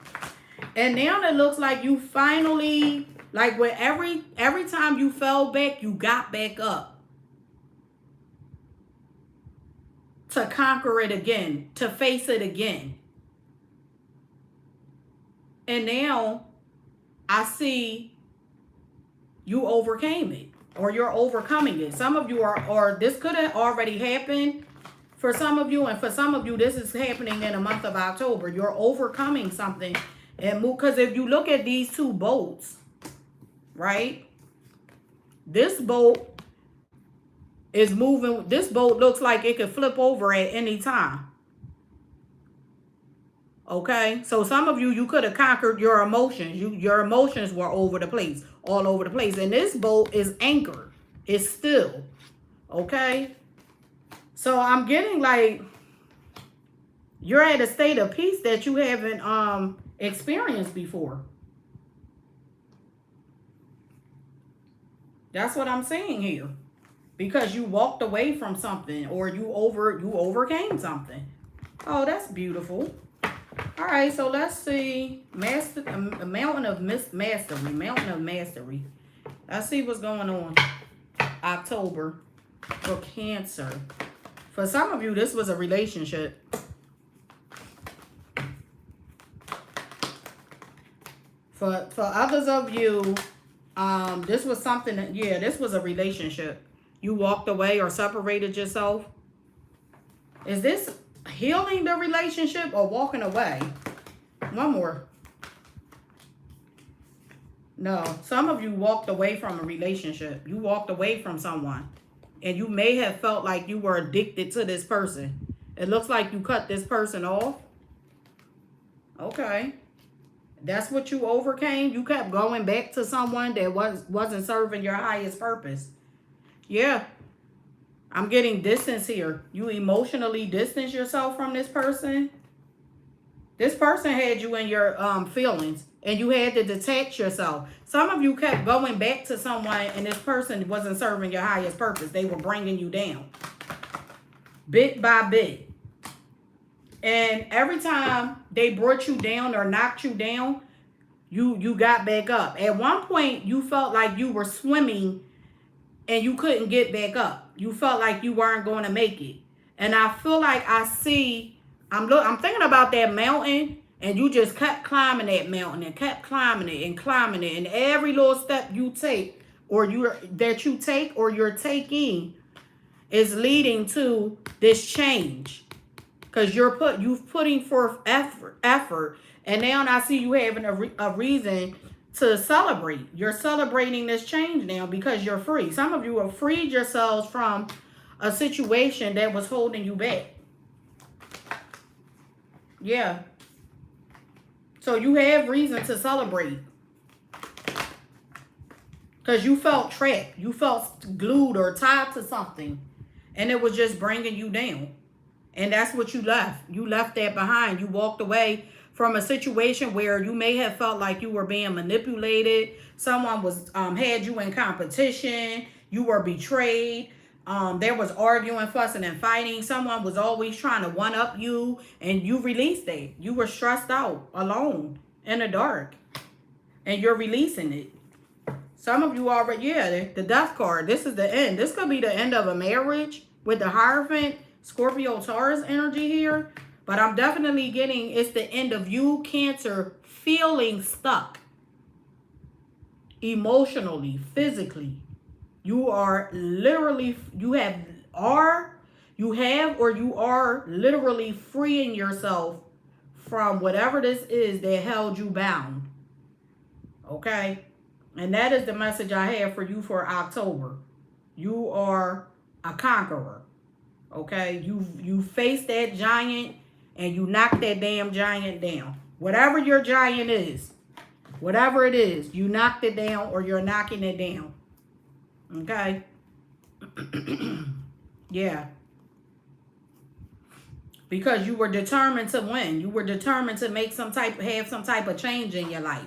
And now it looks like you finally, like with every time you fell back, you got back up to conquer it again, to face it again. And now I see you overcame it, or you're overcoming it. Some of you are, or this could have already happened for some of you, and for some of you, this is happening in the month of October. You're overcoming something and move. Because if you look at these two boats, right? This boat is moving. This boat looks like it could flip over at any time. Okay, so some of you could have conquered your emotions. Your emotions were over the place, all over the place. And this boat is anchored. It's still. Okay. So I'm getting like you're at a state of peace that you haven't experienced before. That's what I'm saying here. Because you walked away from something, or you overcame something. Oh, that's beautiful. All right, so let's see. Mountain of Mastery. Mountain of Mastery. Let's see what's going on. October for Cancer. For some of you, this was a relationship. For others of you, this was something that, yeah, this was a relationship. You walked away or separated yourself. Is this healing the relationship or walking away? One more. No, some of you walked away from a relationship. You walked away from someone, and you may have felt like you were addicted to this person. It looks like you cut this person off. Okay, that's what you overcame. You kept going back to someone that wasn't serving your highest purpose. Yeah. I'm getting distance here. You emotionally distance yourself from this person. This person had you in your feelings, and you had to detach yourself. Some of you kept going back to someone, and this person wasn't serving your highest purpose. They were bringing you down bit by bit. And every time they brought you down or knocked you down, you got back up. At one point, you felt like you were swimming and you couldn't get back up. You felt like you weren't going to make it. And I feel like I see, I'm thinking about that mountain, and you just kept climbing that mountain and kept climbing it and climbing it. And every little step you take or you're taking is leading to this change. Because you've putting forth effort. And now I see you having a reason to celebrate. You're celebrating this change now because you're free. Some of you have freed yourselves from a situation that was holding you back. Yeah. So you have reason to celebrate. Because you felt trapped. You felt glued or tied to something. And it was just bringing you down. And that's what you left. You left that behind. You walked away from a situation where you may have felt like you were being manipulated. Someone was had you in competition. You were betrayed. There was arguing, fussing, and fighting. Someone was always trying to one-up you, and you released that. You were stressed out, alone, in the dark, and you're releasing it. Some of you already, yeah, the death card. This is the end. This could be the end of a marriage with the Hierophant, Scorpio, Taurus energy here. But I'm definitely getting it's the end of you, Cancer, feeling stuck emotionally, physically. You are literally, you are literally freeing yourself from whatever this is that held you bound. Okay? And that is the message I have for you for October. You are a conqueror. Okay? You face that giant and you knock that damn giant down. Whatever your giant is, whatever it is, you knocked it down or you're knocking it down. Okay? Yeah. Because you were determined to win. You were determined to make have some type of change in your life.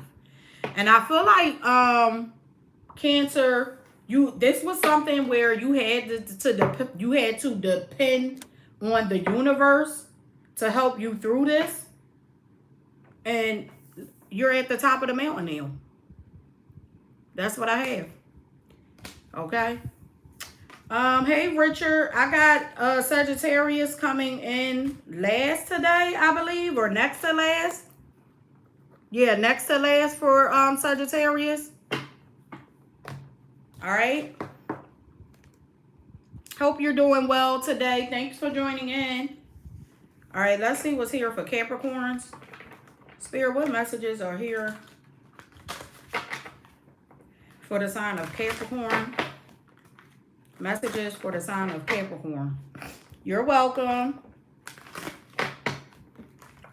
And I feel like, Cancer, This was something where you had to depend on the universe to help you through this. And you're at the top of the mountain now. That's what I have. Okay. Hey Richard, I got Sagittarius coming in last today, I believe, or next to last. Yeah, next to last for Sagittarius. All right. Hope you're doing well today. Thanks for joining in. All right, let's see what's here for Capricorns. Spirit, what messages are here for the sign of Capricorn? Messages for the sign of Capricorn. You're welcome.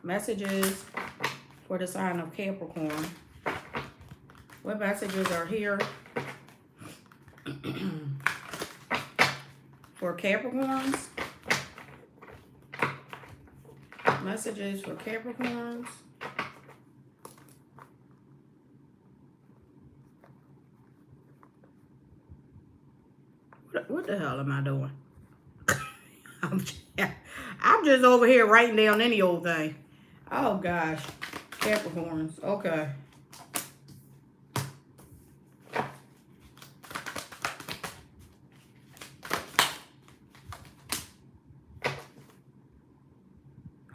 Messages for the sign of Capricorn. What messages are here for Capricorns? Messages for Capricorns. What the hell am I doing? I'm just over here writing down any old thing. Oh gosh. Capricorns. Okay.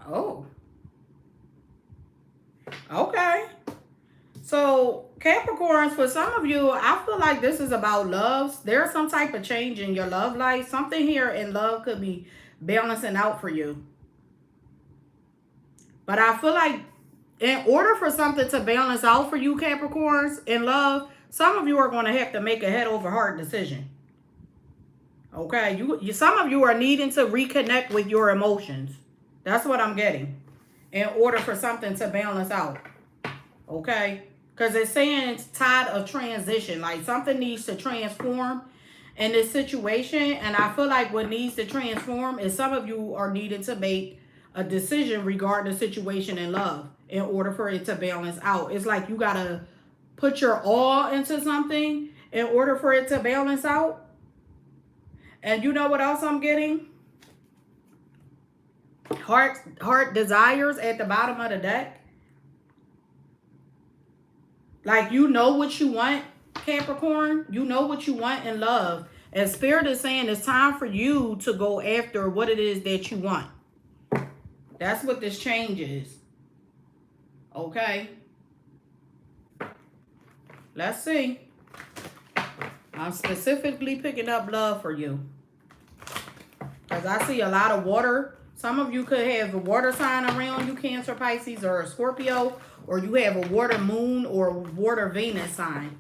Oh. Okay. So Capricorns, for some of you, I feel like this is about love. There's some type of change in your love life. Something here in love could be balancing out for you. But I feel like in order for something to balance out for you, Capricorns, in love, some of you are going to have to make a head over heart decision. Okay? Some of you are needing to reconnect with your emotions. That's what I'm getting. In order for something to balance out. Okay? Because it's saying it's tide of transition. Like something needs to transform in this situation. And I feel like what needs to transform is some of you are needing to make a decision regarding the situation in love in order for it to balance out. It's like you got to put your all into something in order for it to balance out. And you know what else I'm getting? Heart desires at the bottom of the deck. Like, you know what you want, Capricorn. You know what you want in love. And Spirit is saying it's time for you to go after what it is that you want. That's what this change is. Okay. Let's see. I'm specifically picking up love for you. Because I see a lot of water. Some of you could have a water sign around you, Cancer, Pisces, or a Scorpio. Or you have a water moon or water Venus sign.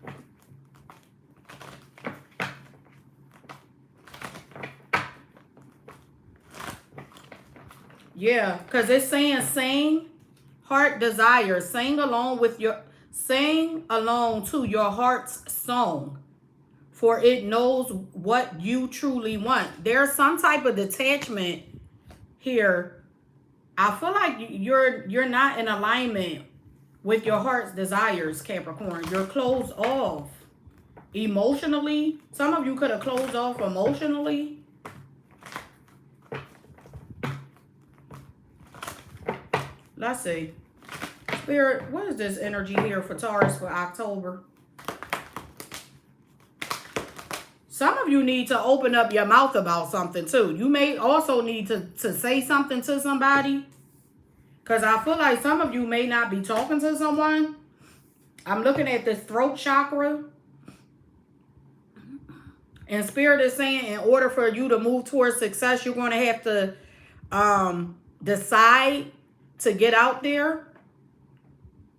Yeah, because it's saying sing, heart desire. Sing along to your heart's song. For it knows what you truly want. There's some type of detachment here. I feel like you're not in alignment with your heart's desires, Capricorn. You're closed off emotionally. Some of you could have closed off emotionally. Let's see. Spirit, what is this energy here for Taurus for October? Some of you need to open up your mouth about something too. You may also need to say something to somebody. Because I feel like some of you may not be talking to someone. I'm looking at this throat chakra. And Spirit is saying in order for you to move towards success, you're going to have to decide to get out there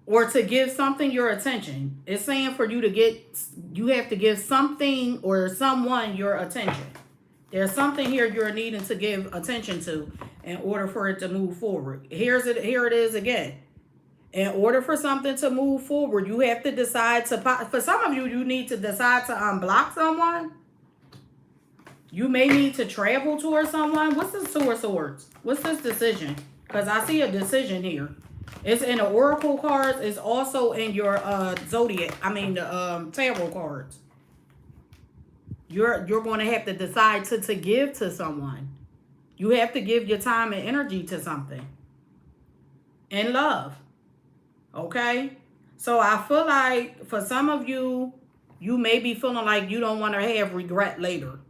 or to give something your attention. It's saying for you you have to give something or someone your attention. There's something here you're needing to give attention to in order for it to move forward. Here it is again. In order for something to move forward, you have to decide for some of you, you need to decide to unblock someone. You may need to travel towards someone. What's this Two of Swords? What's this decision? Because I see a decision here. It's in the Oracle cards. It's also in your Zodiac. I mean, the Tarot cards. you're going to have to decide to give to someone. You have to give your time and energy to something. In love. Okay? So I feel like for some of you, you may be feeling like you don't want to have regret later.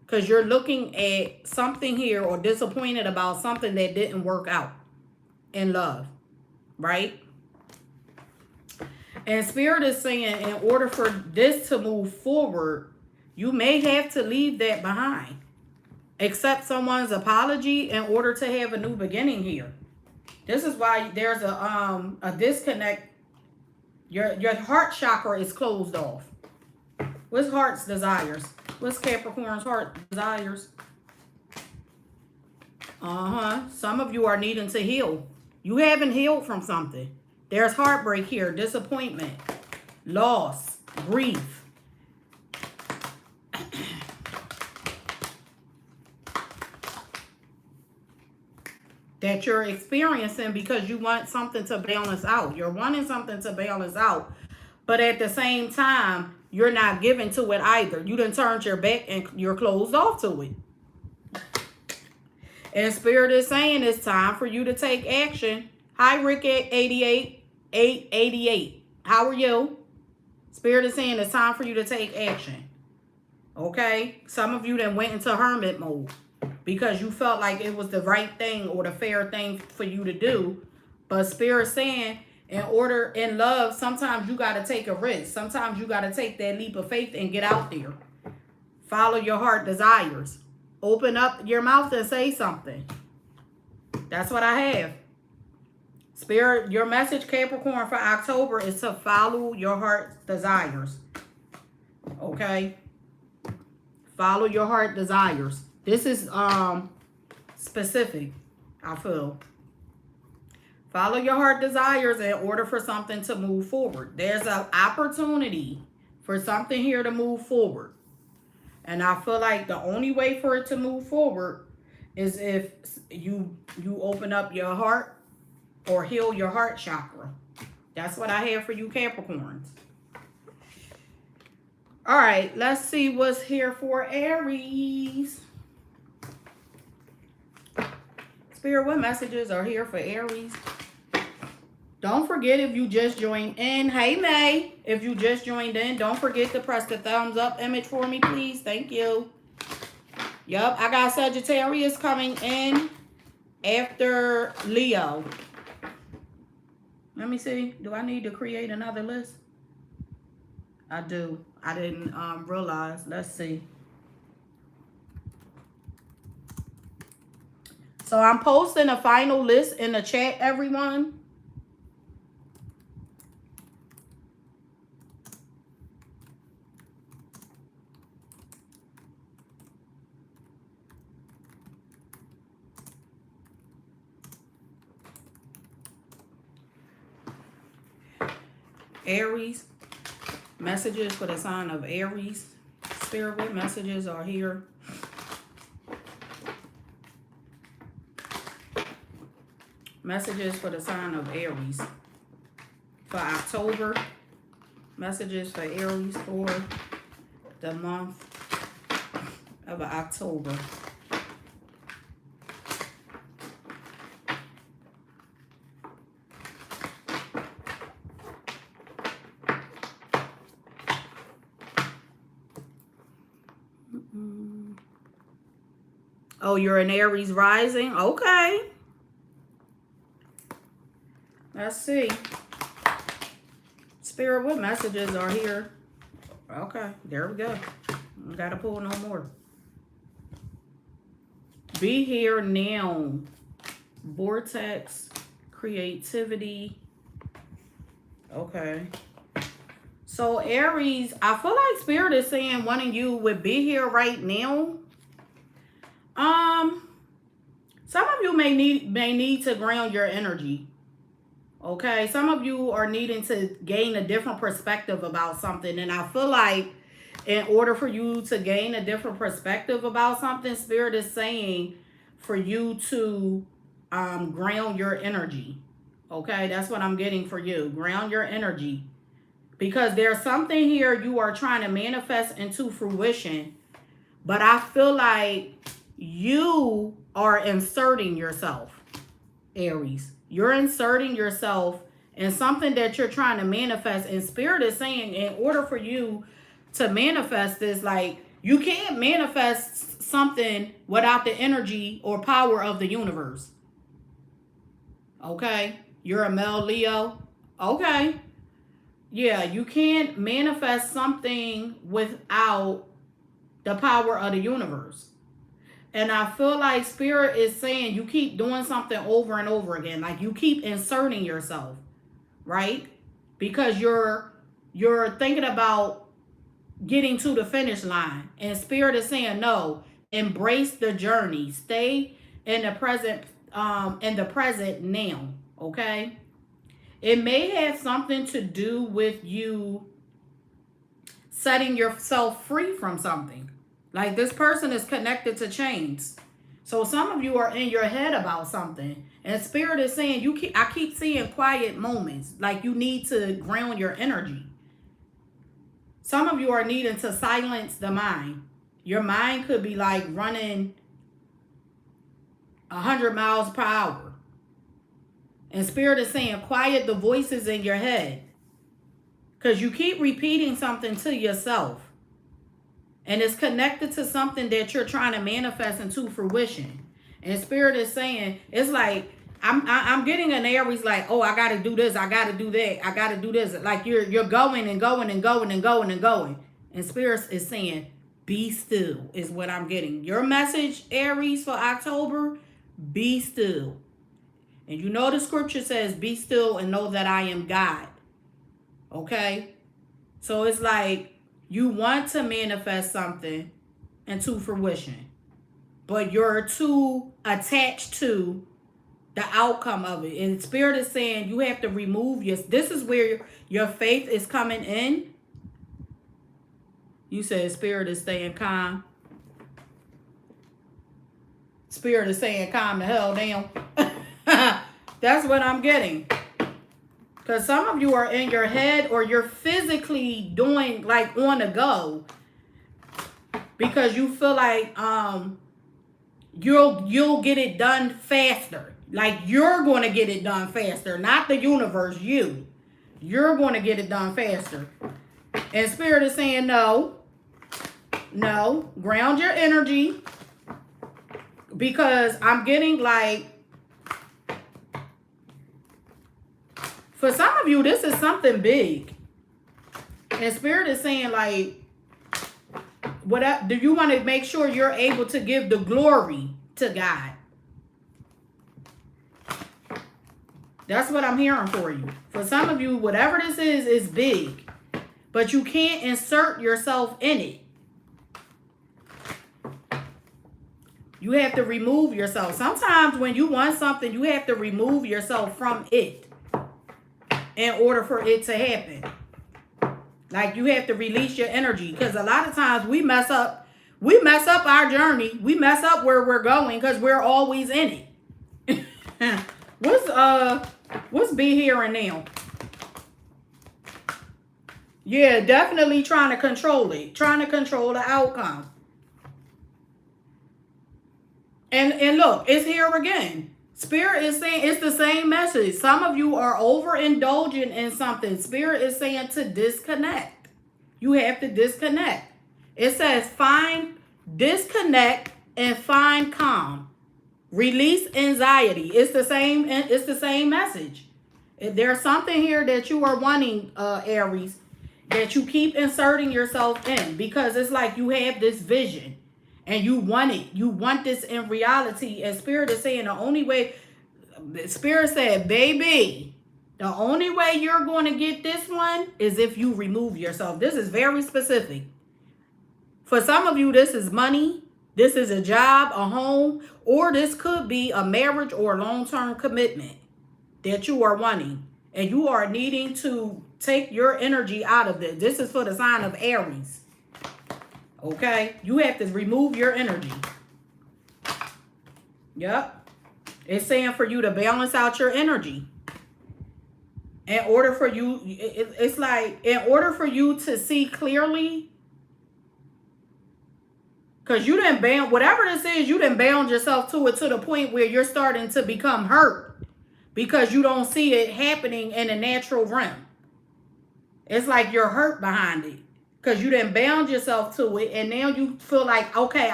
Because you're looking at something here or disappointed about something that didn't work out in love. Right? And Spirit is saying in order for this to move forward, you may have to leave that behind. Accept someone's apology in order to have a new beginning here. This is why there's a disconnect. Your heart chakra is closed off. What's heart's desires? What's Capricorn's heart desires? Some of you are needing to heal. You haven't healed from something. There's heartbreak here, disappointment, loss, grief. That you're experiencing because you want something to balance out. You're wanting something to balance out. But at the same time, you're not giving to it either. You done turned your back and you're closed off to it. And Spirit is saying it's time for you to take action. Hi, Rick at 888. How are you? Spirit is saying it's time for you to take action. Okay? Some of you then went into hermit mode because you felt like it was the right thing or the fair thing for you to do. But Spirit saying in love, sometimes you got to take a risk. Sometimes you got to take that leap of faith and get out there. Follow your heart desires. Open up your mouth and say something. That's what I have. Spirit, your message, Capricorn, for October is to follow your heart desires. Okay? Follow your heart desires. This is specific, I feel. Follow your heart desires in order for something to move forward. There's an opportunity for something here to move forward. And I feel like the only way for it to move forward is if you open up your heart or heal your heart chakra. That's what I have for you Capricorns. All right, let's see what's here for Aries. Spirit, what messages are here for Aries? Don't forget if you just joined in. Hey, May. If you just joined in, don't forget to press the thumbs up image for me, please. Thank you. Yep, I got Sagittarius coming in after Leo. Let me see. Do I need to create another list? I do. I didn't realize. Let's see. So I'm posting a final list in the chat, everyone. Aries, messages for the sign of Aries. Spirit, what messages are here? Messages for the sign of Aries for October. Messages for Aries for the month of October. Oh, you're an Aries rising? Okay. Let's see. Spirit, what messages are here? Okay, there we go. I gotta pull no more. Be here now. Vortex, creativity. Okay. So Aries, I feel like Spirit is saying one of you would be here right now. Some of you may need to ground your energy. Okay, some of you are needing to gain a different perspective about something. And I feel like in order for you to gain a different perspective about something, Spirit is saying for you to ground your energy. Okay, that's what I'm getting for you. Ground your energy. Because there's something here you are trying to manifest into fruition. But I feel like you are inserting yourself, Aries. You're inserting yourself in something that you're trying to manifest. And Spirit is saying, in order for you to manifest this, like, you can't manifest something without the energy or power of the universe. Okay? You're a male Leo. Okay. Yeah, you can't manifest something without the power of the universe. And I feel like Spirit is saying you keep doing something over and over again. Like, you keep inserting yourself, right? Because you're thinking about getting to the finish line. And Spirit is saying, no, embrace the journey. Stay in the present now, okay? It may have something to do with you setting yourself free from something. Like, this person is connected to chains. So some of you are in your head about something. And Spirit is saying, I keep seeing quiet moments. Like, you need to ground your energy. Some of you are needing to silence the mind. Your mind could be like running 100 miles per hour. And Spirit is saying, quiet the voices in your head. Because you keep repeating something to yourself. And it's connected to something that you're trying to manifest into fruition. And Spirit is saying, it's like, I'm getting an Aries like, oh, I got to do this. I got to do that. I got to do this. Like, you're going and going and going and going and going. And Spirit is saying, be still is what I'm getting. Your message, Aries, for October, be still. And you know the scripture says, be still and know that I am God. Okay? So it's like, you want to manifest something into fruition, but you're too attached to the outcome of it. And Spirit is saying you have to remove this is where your faith is coming in. You said Spirit is staying calm. Spirit is saying calm the hell down. That's what I'm getting. Because some of you are in your head, or you're physically doing, like, on the go. Because you feel like you'll get it done faster. Like, you're going to get it done faster. Not the universe, you. You're going to get it done faster. And Spirit is saying, no. No. Ground your energy. Because I'm getting, like, for some of you, this is something big. And Spirit is saying, like, do you want to make sure you're able to give the glory to God? That's what I'm hearing for you. For some of you, whatever this is big. But you can't insert yourself in it. You have to remove yourself. Sometimes when you want something, you have to remove yourself from it in order for it to happen. Like, you have to release your energy. Because a lot of times we mess up our journey. We mess up where we're going because we're always in it. What's be here and now? Yeah, definitely trying to control it. Trying to control the outcome. And look, it's here again. Spirit is saying it's the same message. Some of you are overindulging in something. Spirit is saying to disconnect. You have to disconnect. It says disconnect and find calm. Release anxiety. It's the same message. There's something here that you are wanting, Aries, that you keep inserting yourself in, because it's like you have this vision. And you want it. You want this in reality. And Spirit is saying the only way, Spirit said, baby, the only way you're going to get this one is if you remove yourself. This is very specific. For some of you, this is money. This is a job, a home, or this could be a marriage or long-term commitment that you are wanting. And you are needing to take your energy out of this. This is for the sign of Aries. Okay, you have to remove your energy. Yep. It's saying for you to balance out your energy. In order for you, it's like, in order for you to see clearly, Because you done bound, whatever this is, you done bound yourself to it to the point where you're starting to become hurt because you don't see it happening in a natural realm. It's like you're hurt behind it because you done bound yourself to it, and now you feel like, okay,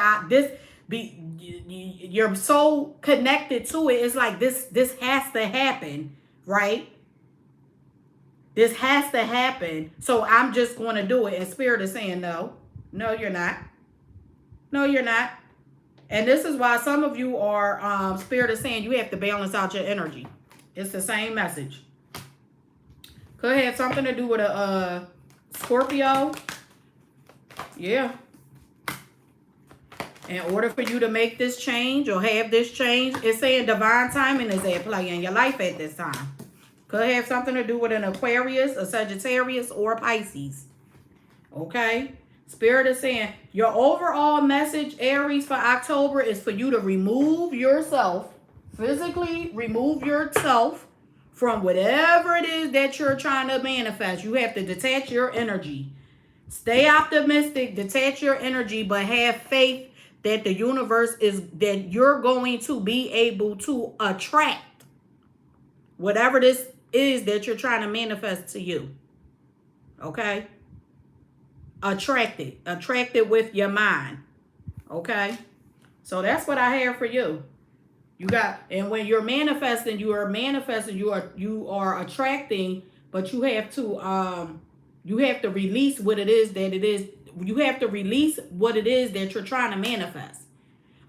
you're so connected to it. It's like this has to happen, right? This has to happen, so I'm just going to do it. And Spirit is saying, no, you're not. No, you're not. And this is why some of you are, Spirit is saying you have to balance out your energy. It's the same message. Could have something to do with a Scorpio. Yeah. In order for you to make this change or have this change, it's saying divine timing is at play in your life at this time. Could have something to do with an Aquarius, a Sagittarius, or a Pisces. Okay? Spirit is saying your overall message, Aries, for October is for you to remove yourself, physically remove yourself from whatever it is that you're trying to manifest. You have to detach your energy. Stay optimistic, detach your energy, but have faith that the universe that you're going to be able to attract whatever this is that you're trying to manifest to you. Okay? Attract it with your mind. Okay? So that's what I have for you. And when you're manifesting, you are attracting, but you have to release what it is that it is. You have to release what it is that you're trying to manifest.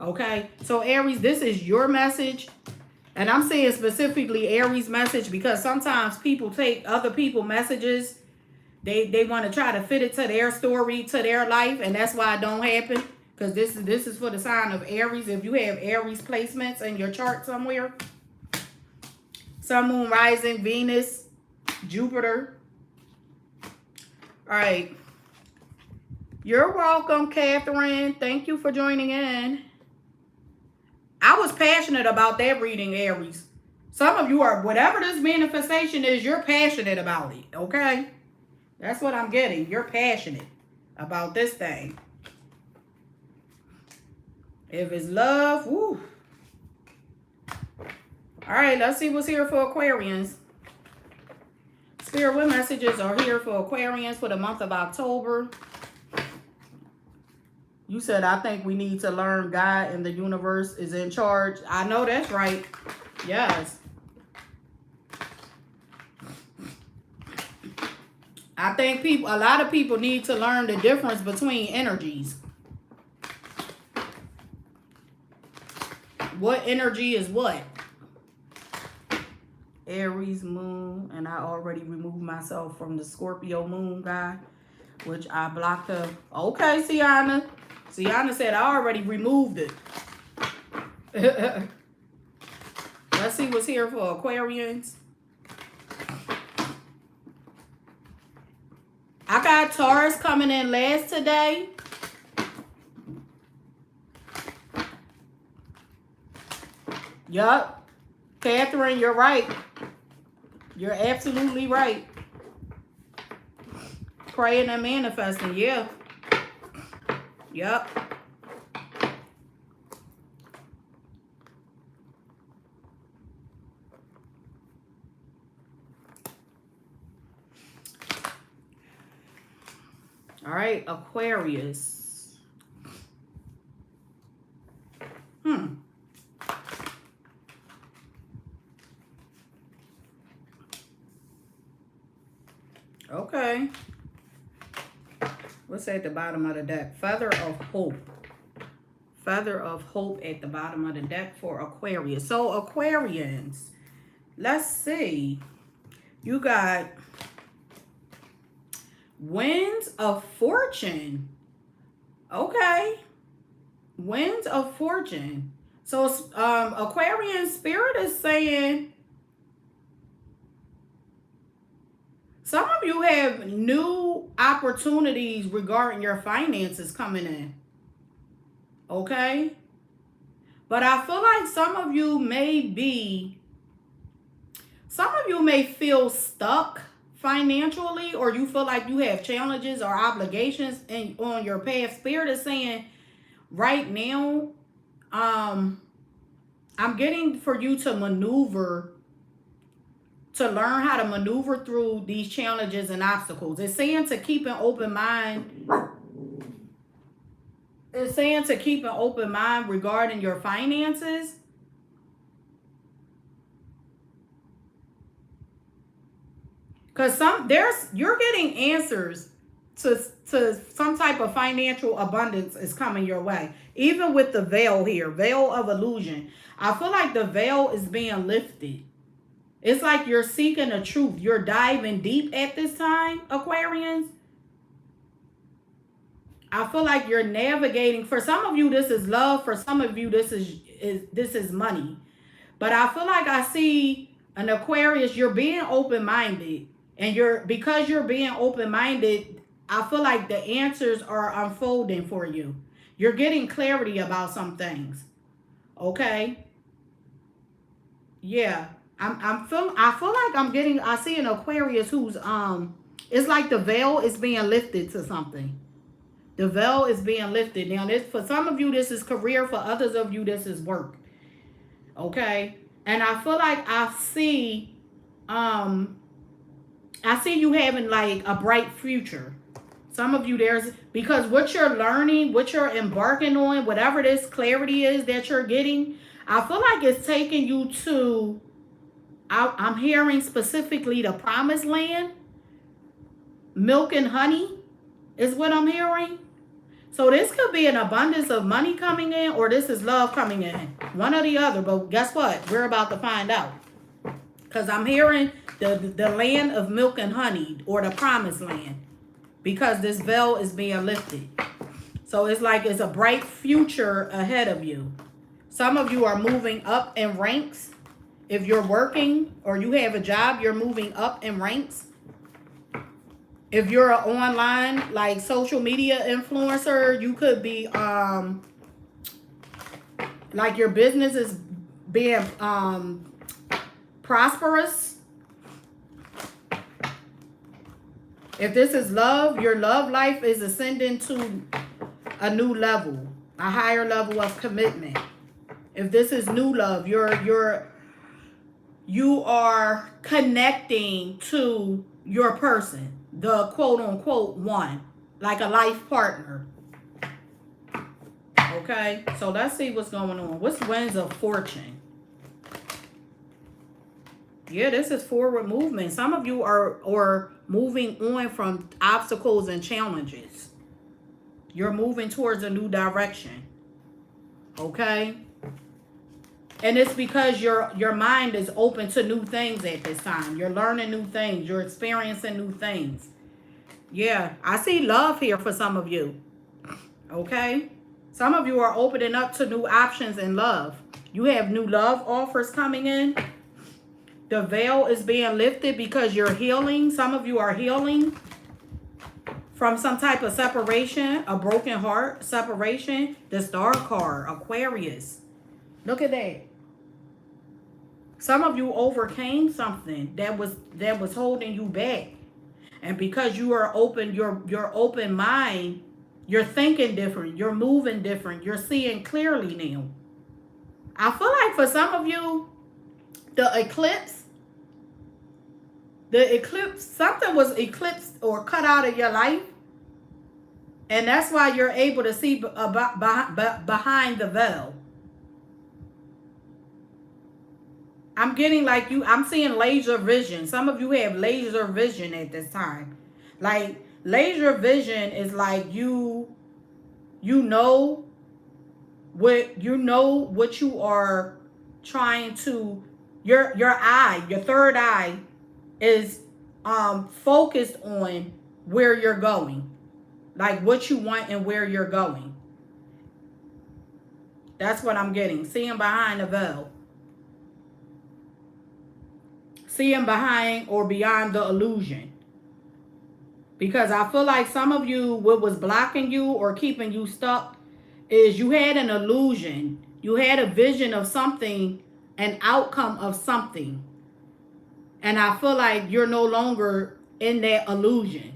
Okay? So Aries, this is your message. And I'm saying specifically Aries message because sometimes people take other people's messages. They want to try to fit it to their story, to their life, and that's why it don't happen. Because this is for the sign of Aries. If you have Aries placements in your chart somewhere, Sun, Moon, Rising, Venus, Jupiter. All right. You're welcome, Catherine. Thank you for joining in. I was passionate about that reading, Aries. Some of you are, whatever this manifestation is, you're passionate about it, okay? That's what I'm getting. You're passionate about this thing. If it's love, woo. All right, let's see what's here for Aquarians. Spirit, what messages are here for Aquarians for the month of October? You said, I think we need to learn God and the universe is in charge. I know that's right. Yes. I think a lot of people need to learn the difference between energies. What energy is what? Aries moon, and I already removed myself from the Scorpio moon guy, which I blocked her. Okay, Sienna. Sienna said I already removed it. Let's see what's here for Aquarians. I got Taurus coming in last today. Yup. Catherine, you're right. You're absolutely right. Praying and manifesting, yeah. Yup. All right, Aquarius. Okay. What's at the bottom of the deck? Feather of Hope. Feather of Hope at the bottom of the deck for Aquarius. So Aquarians, let's see. You got Winds of Fortune. Okay. Winds of Fortune. So Aquarian Spirit is saying some of you have new opportunities regarding your finances coming in. Okay? But I feel like some of you may feel stuck financially, or you feel like you have challenges or obligations on your path. Spirit is saying right now, I'm getting for you to maneuver, to learn how to maneuver through these challenges and obstacles. It's saying to keep an open mind. It's saying to keep an open mind regarding your finances. Because you're getting answers to some type of financial abundance is coming your way. Even with the veil here, veil of illusion. I feel like the veil is being lifted. It's like you're seeking the truth. You're diving deep at this time, Aquarians. I feel like you're navigating. For some of you, this is love. For some of you, this is money. But I feel like I see an Aquarius, you're being open-minded. And because you're being open-minded, I feel like the answers are unfolding for you. You're getting clarity about some things. Okay? Yeah. I feel like I see an Aquarius who's it's like the veil is being lifted to something. The veil is being lifted. Now, for some of you, this is career. For others of you, this is work. Okay? And I feel like I see you having like a bright future. Some of you, because what you're learning, what you're embarking on, whatever this clarity is that you're getting, I feel like it's taking you to, I'm hearing specifically the promised land. Milk and honey is what I'm hearing. So this could be an abundance of money coming in, or this is love coming in. One or the other. But guess what? We're about to find out. Because I'm hearing the land of milk and honey, or the promised land. Because this veil is being lifted. So it's like it's a bright future ahead of you. Some of you are moving up in ranks. If you're working or you have a job, you're moving up in ranks. If you're an online, like, social media influencer, you could be, like, your business is being prosperous. If this is love, your love life is ascending to a new level, a higher level of commitment. If this is new love, you are connecting to your person. The quote-unquote one, like a life partner. Okay, so let's see what's going on. What's winds of fortune? Yeah, this is forward movement. Some of you are moving on from obstacles and challenges. You're moving towards a new direction. Okay? And it's because your mind is open to new things at this time. You're learning new things. You're experiencing new things. Yeah, I see love here for some of you. Okay? Some of you are opening up to new options in love. You have new love offers coming in. The veil is being lifted because you're healing. Some of you are healing from some type of separation, a broken heart, separation. The Star card, Aquarius. Look at that. Some of you overcame something that was holding you back. And because you are open, your open mind, you're thinking different, you're moving different, you're seeing clearly now. I feel like for some of you, the eclipse, something was eclipsed or cut out of your life. And that's why you're able to see behind the veil. I'm getting like I'm seeing laser vision. Some of you have laser vision at this time. Like, laser vision is like you know what you are trying to, your third eye is focused on where you're going. Like what you want and where you're going. That's what I'm getting. Seeing behind the veil. Seeing behind or beyond the illusion. Because I feel like some of you, what was blocking you or keeping you stuck is you had an illusion. You had a vision of something, an outcome of something. And I feel like you're no longer in that illusion.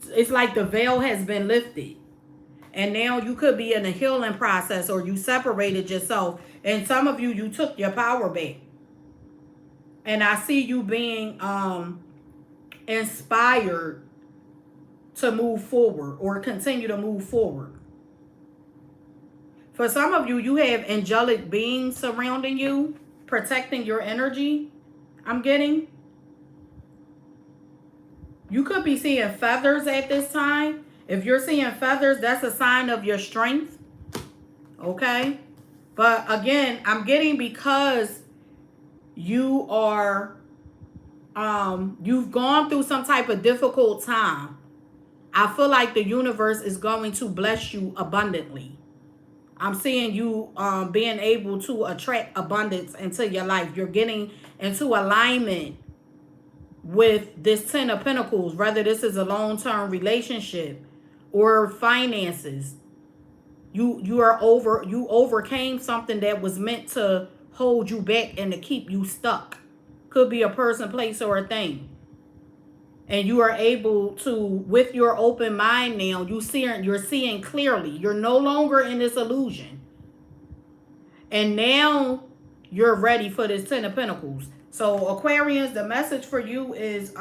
It's like the veil has been lifted. And now you could be in a healing process, or you separated yourself. And some of you, you took your power back. And I see you being inspired to move forward or continue to move forward. For some of you, you have angelic beings surrounding you, protecting your energy. I'm getting. You could be seeing feathers at this time. If you're seeing feathers, that's a sign of your strength. Okay? But again, I'm getting because you are, you've gone through some type of difficult time. I feel like the universe is going to bless you abundantly. I'm seeing you being able to attract abundance into your life. You're getting into alignment with this 10 of Pentacles, whether this is a long-term relationship or finances. You overcame something that was meant to hold you back and to keep you stuck. Could be a person, place, or a thing. And you are able to, with your open mind now, you're seeing clearly. You're no longer in this illusion. And now you're ready for this 10 of Pentacles. So Aquarians, the message for you is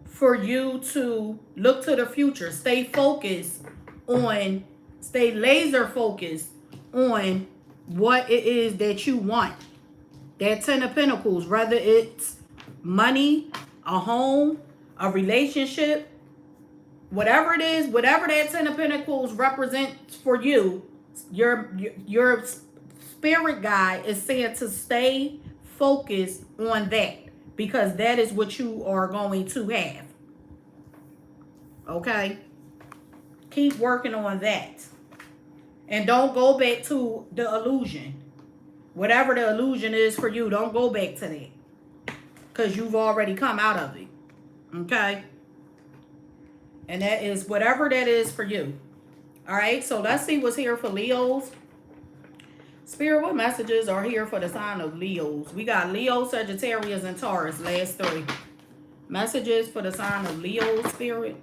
for you to look to the future. Stay laser focused on what it is that you want. That 10 of Pentacles, whether it's money, a home, a relationship, whatever it is, whatever that 10 of Pentacles represents for you, your spirit guide is saying to stay focused on that, because that is what you are going to have. Okay? Keep working on that. And don't go back to the illusion. Whatever the illusion is for you, don't go back to that. Because you've already come out of it. Okay? And that is whatever that is for you. Alright, so let's see what's here for Leos. Spirit, what messages are here for the sign of Leos? We got Leo, Sagittarius, and Taurus, last three. Messages for the sign of Leo, Spirit.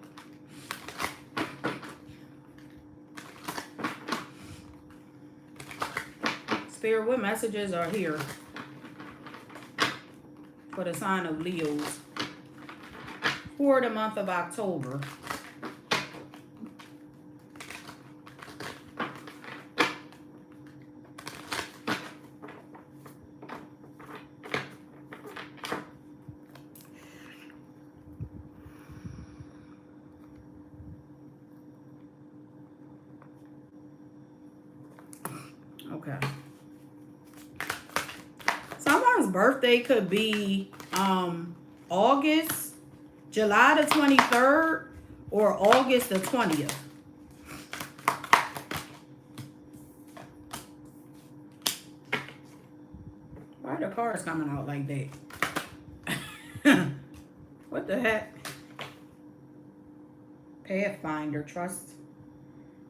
Spirit, what messages are here for the sign of Leos for the month of October? Okay. Someone's birthday could be August, July the 23rd, or August the 20th. Why are the cards coming out like that? What the heck? Pathfinder, trust.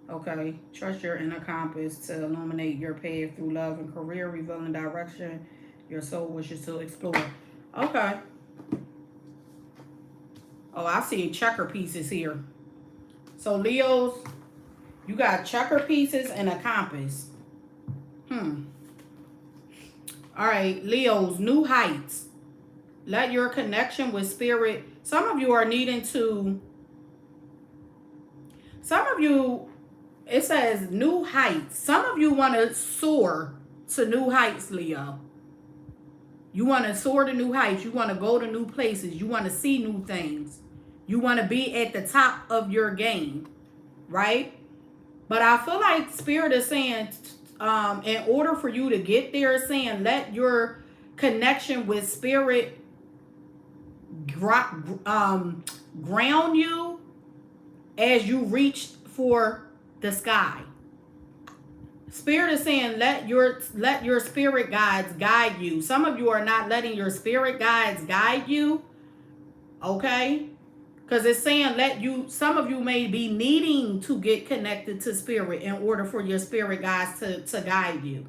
Okay, trust your inner compass to illuminate your path through love and career, revealing direction your soul wishes to explore. Okay. Oh, I see checker pieces here. So Leos, you got checker pieces and a compass. All right, Leos, new heights. Let your connection with spirit. Some of you are needing to. Some of you. It says new heights. Some of you want to soar to new heights, Leo. You want to soar to new heights. You want to go to new places. You want to see new things. You want to be at the top of your game, right? But I feel like Spirit is saying, in order for you to get there, it's saying let your connection with Spirit ground you as you reach for the sky. Spirit is saying let your spirit guides guide you. Some of you are not letting your spirit guides guide you. Okay? Because it's saying some of you may be needing to get connected to spirit in order for your spirit guides to guide you.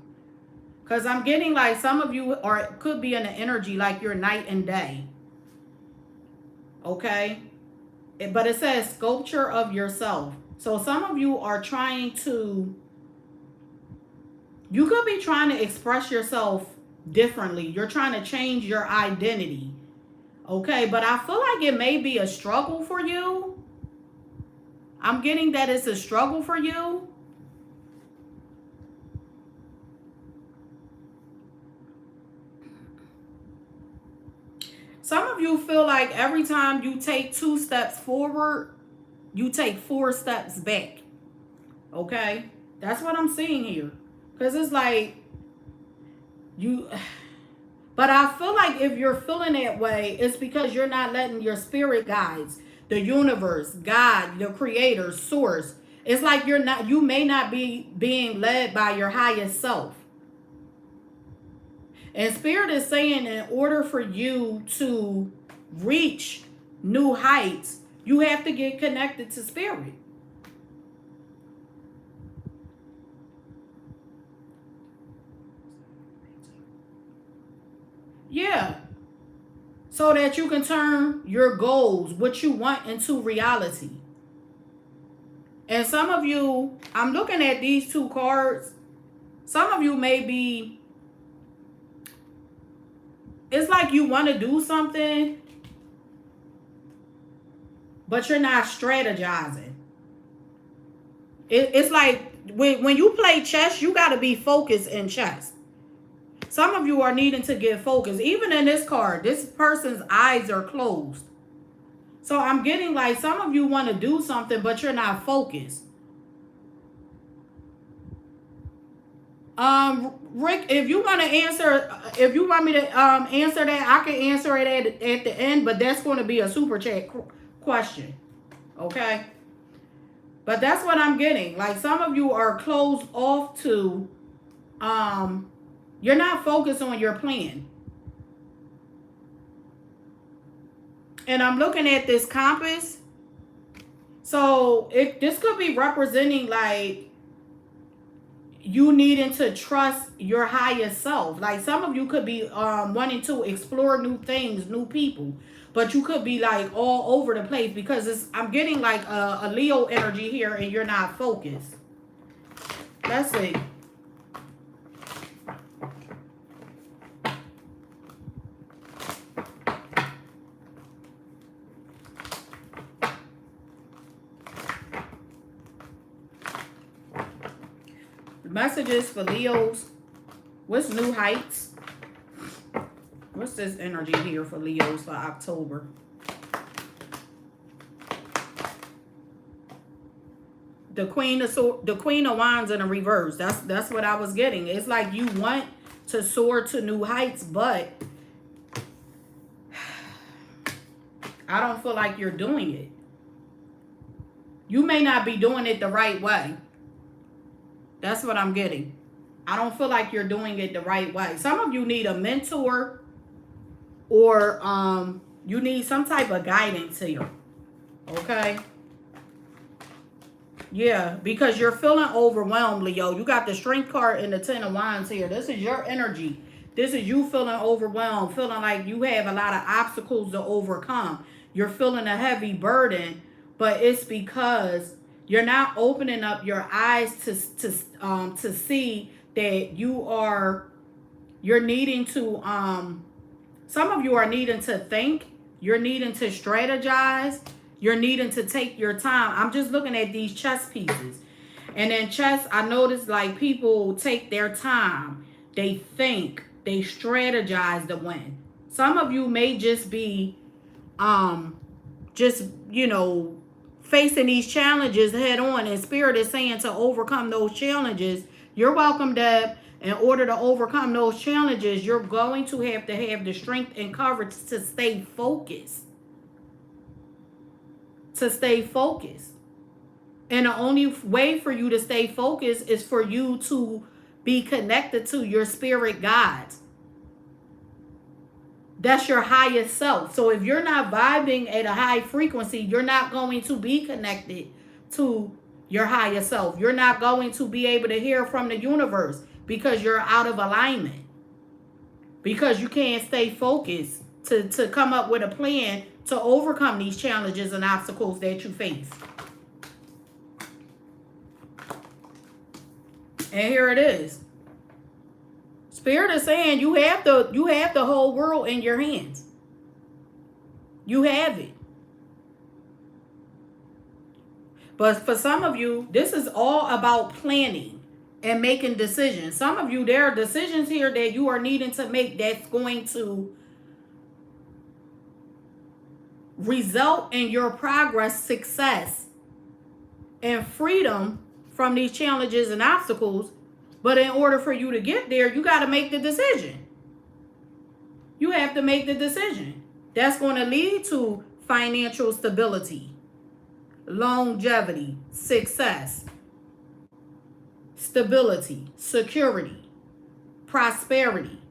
Because I'm getting like some of you could be in the energy like you're night and day. Okay? but it says sculpture of yourself. So some of you are trying to, you could be trying to express yourself differently. You're trying to change your identity. Okay, but I feel like it may be a struggle for you. I'm getting that it's a struggle for you. Some of you feel like every time you take 2 steps forward, you take 4 steps back. Okay? That's what I'm seeing here. Because it's like you... But I feel like if you're feeling that way, it's because you're not letting your spirit guides, the universe, God, the creator, source. It's like you may not be being led by your highest self. And Spirit is saying in order for you to reach new heights, you have to get connected to Spirit. Yeah. So that you can turn your goals, what you want, into reality. And some of you, I'm looking at these 2 cards. Some of you may be, it's like you want to do something, but you're not strategizing. It's like when you play chess, you got to be focused in chess. Some of you are needing to get focused. Even in this card, this person's eyes are closed. So I'm getting like some of you want to do something, but you're not focused. Rick, if you want to answer, if you want me to answer that, I can answer it at the end, but that's going to be a super chat question. Okay? But that's what I'm getting. Like some of you are closed off to, you're not focused on your plan. And I'm looking at this compass. So this could be representing like you needing to trust your higher self. Like some of you could be wanting to explore new things, new people. But you could be like all over the place because I'm getting like a Leo energy here and you're not focused. Let's see. Messages for Leos. What's new heights? What's this energy here for Leos for October? The Queen of Wands in a reverse. That's what I was getting. It's like you want to soar to new heights, but I don't feel like you're doing it. You may not be doing it the right way. That's what I'm getting. I don't feel like you're doing it the right way. Some of you need a mentor or you need some type of guidance here. Okay? Yeah, because you're feeling overwhelmed, Leo. You got the Strength card and the 10 of Wands here. This is your energy. This is you feeling overwhelmed, feeling like you have a lot of obstacles to overcome. You're feeling a heavy burden, but it's because you're not opening up your eyes to see that you're needing to, some of you are needing to think, you're needing to strategize, you're needing to take your time. I'm just looking at these chess pieces. And in chess, I notice like people take their time, they think, they strategize to win. Some of you may just be, facing these challenges head on, and Spirit is saying to overcome those challenges. You're welcome, Deb. In order to overcome those challenges, you're going to have the strength and courage to stay focused. To stay focused. And the only way for you to stay focused is for you to be connected to your spirit guides. That's your highest self. So if you're not vibing at a high frequency, you're not going to be connected to your higher self. You're not going to be able to hear from the universe because you're out of alignment. Because you can't stay focused to come up with a plan to overcome these challenges and obstacles that you face. And here it is. Spirit is saying you have the whole world in your hands. You have it. But for some of you, this is all about planning and making decisions. Some of you, there are decisions here that you are needing to make that's going to result in your progress, success, and freedom from these challenges and obstacles. But in order for you to get there, you got to make the decision. You have to make the decision. That's going to lead to financial stability, longevity, success, stability, security, prosperity,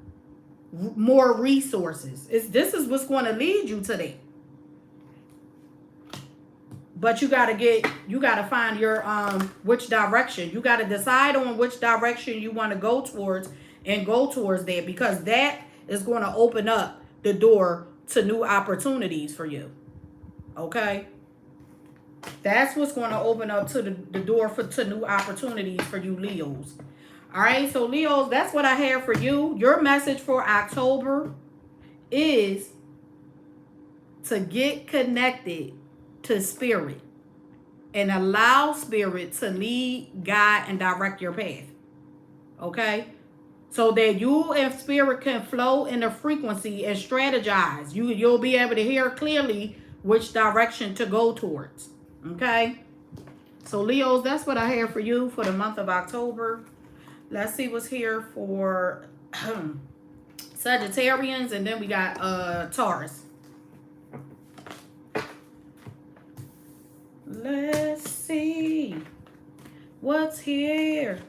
more resources. This is what's going to lead you to that. But you got to find your which direction. You got to decide on which direction you want to go towards and go towards that, because that is going to open up the door to new opportunities for you. Okay? That's what's going to open up to the door to new opportunities for you Leos. All right, so Leos, that's what I have for you. Your message for October is to get connected to spirit and allow spirit to lead, guide, and direct your path. Okay? So that you and spirit can flow in a frequency and strategize. You'll be able to hear clearly which direction to go towards. Okay? So Leos, that's what I have for you for the month of October. Let's see what's here for Sagittarians, and then we got Taurus. Let's see what's here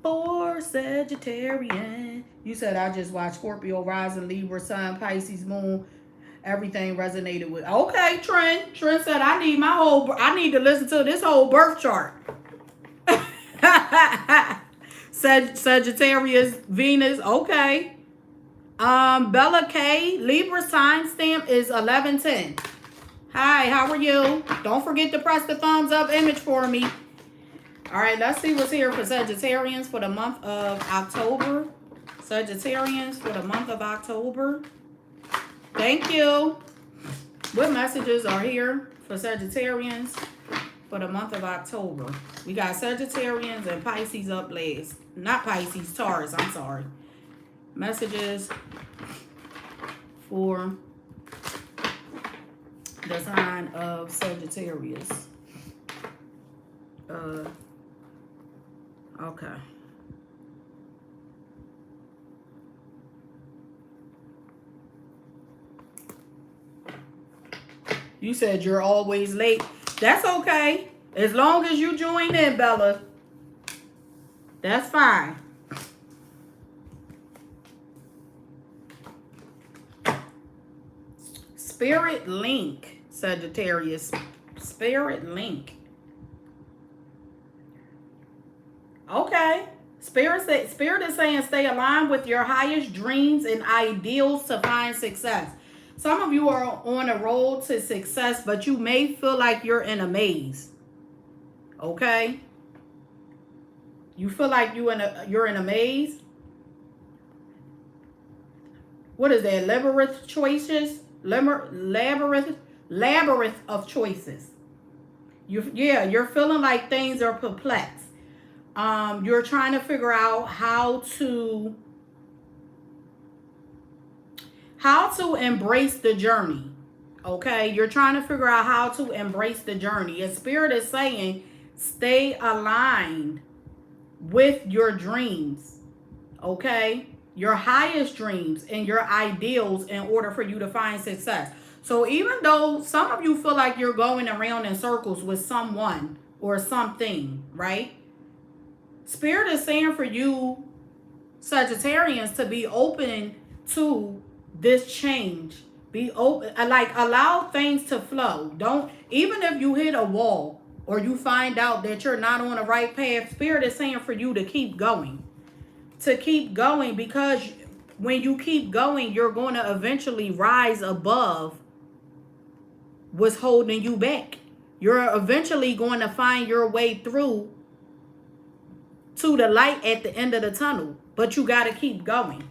for Sagittarian. You said I just watched Scorpio, rising, Libra, Sun, Pisces, Moon. Everything resonated with. Okay, Trent. Trent said I need to listen to this whole birth chart. Sagittarius, Venus. Okay. Bella K. Libra's timestamp is 11:10. Hi, how are you? Don't forget to press the thumbs up image for me. All right, let's see what's here for Sagittarians for the month of October. Sagittarians for the month of October. Thank you. What messages are here for Sagittarians for the month of October? We got Sagittarians and Pisces up last. Not Pisces, Taurus, I'm sorry. Messages for the sign of Sagittarius. Okay. You said you're always late. That's okay. As long as you join in, Bella. That's fine. Spirit link, Sagittarius. Spirit link. Okay. Spirit is saying stay aligned with your highest dreams and ideals to find success. Some of you are on a road to success, but you may feel like you're in a maze. Okay? You feel like you're in a maze? What is that? Labyrinth choices? Labyrinth of choices. You're feeling like things are perplexed. You're trying to figure out how to embrace the journey. Okay? You're trying to figure out how to embrace the journey. And Spirit is saying stay aligned with your dreams. Okay? Your highest dreams and your ideals in order for you to find success. So even though some of you feel like you're going around in circles with someone or something, right? Spirit is saying for you, Sagittarians, to be open to this change. Be open, like allow things to flow. Don't, even if you hit a wall or you find out that you're not on the right path, Spirit is saying for you to keep going. To keep going, because when you keep going, you're going to eventually rise above what's holding you back. You're eventually going to find your way through to the light at the end of the tunnel. But you got to keep going.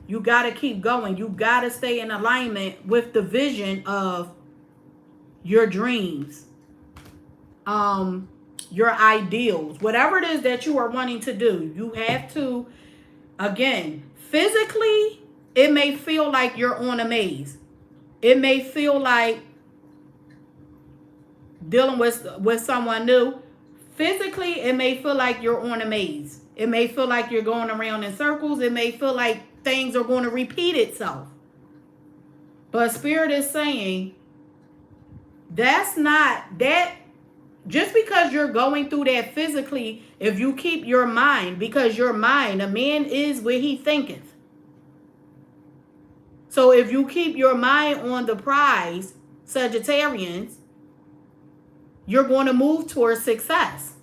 You got to keep going. You got to stay in alignment with the vision of your dreams, your ideals, whatever it is that you are wanting to do. You have to, again, physically, it may feel like you're on a maze. It may feel like dealing with someone new. Physically, it may feel like you're on a maze. It may feel like you're going around in circles. It may feel like things are going to repeat itself. But Spirit is saying, that's not that. Just because you're going through that physically, if you keep your mind, because your mind, a man is where he thinketh. So if you keep your mind on the prize, Sagittarians, you're going to move towards success.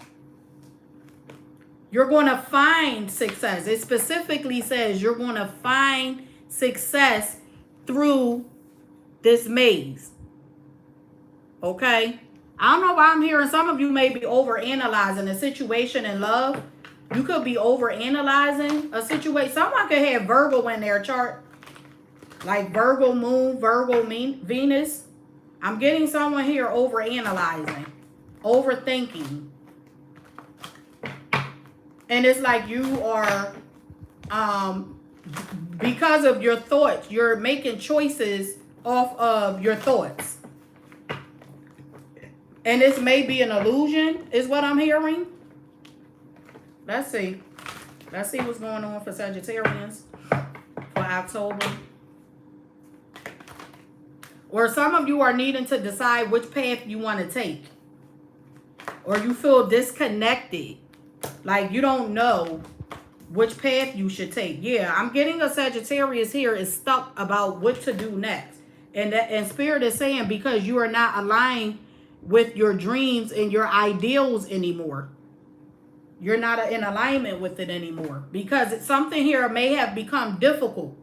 You're going to find success. It specifically says you're going to find success through this maze. Okay? I don't know why I'm hearing some of you may be overanalyzing a situation in love. You could be overanalyzing a situation. Someone could have Virgo in their chart. Like Virgo moon, Virgo Venus. I'm getting someone here overanalyzing, overthinking. And it's like you are, because of your thoughts, you're making choices off of your thoughts. And this may be an illusion, is what I'm hearing. Let's see. Let's see what's going on for Sagittarians for October. Or some of you are needing to decide which path you want to take. Or you feel disconnected. Like you don't know which path you should take. Yeah, I'm getting a Sagittarius here is stuck about what to do next. And Spirit is saying because you are not aligned with your dreams and your ideals anymore. You're not in alignment with it anymore. Because it's something here may have become difficult.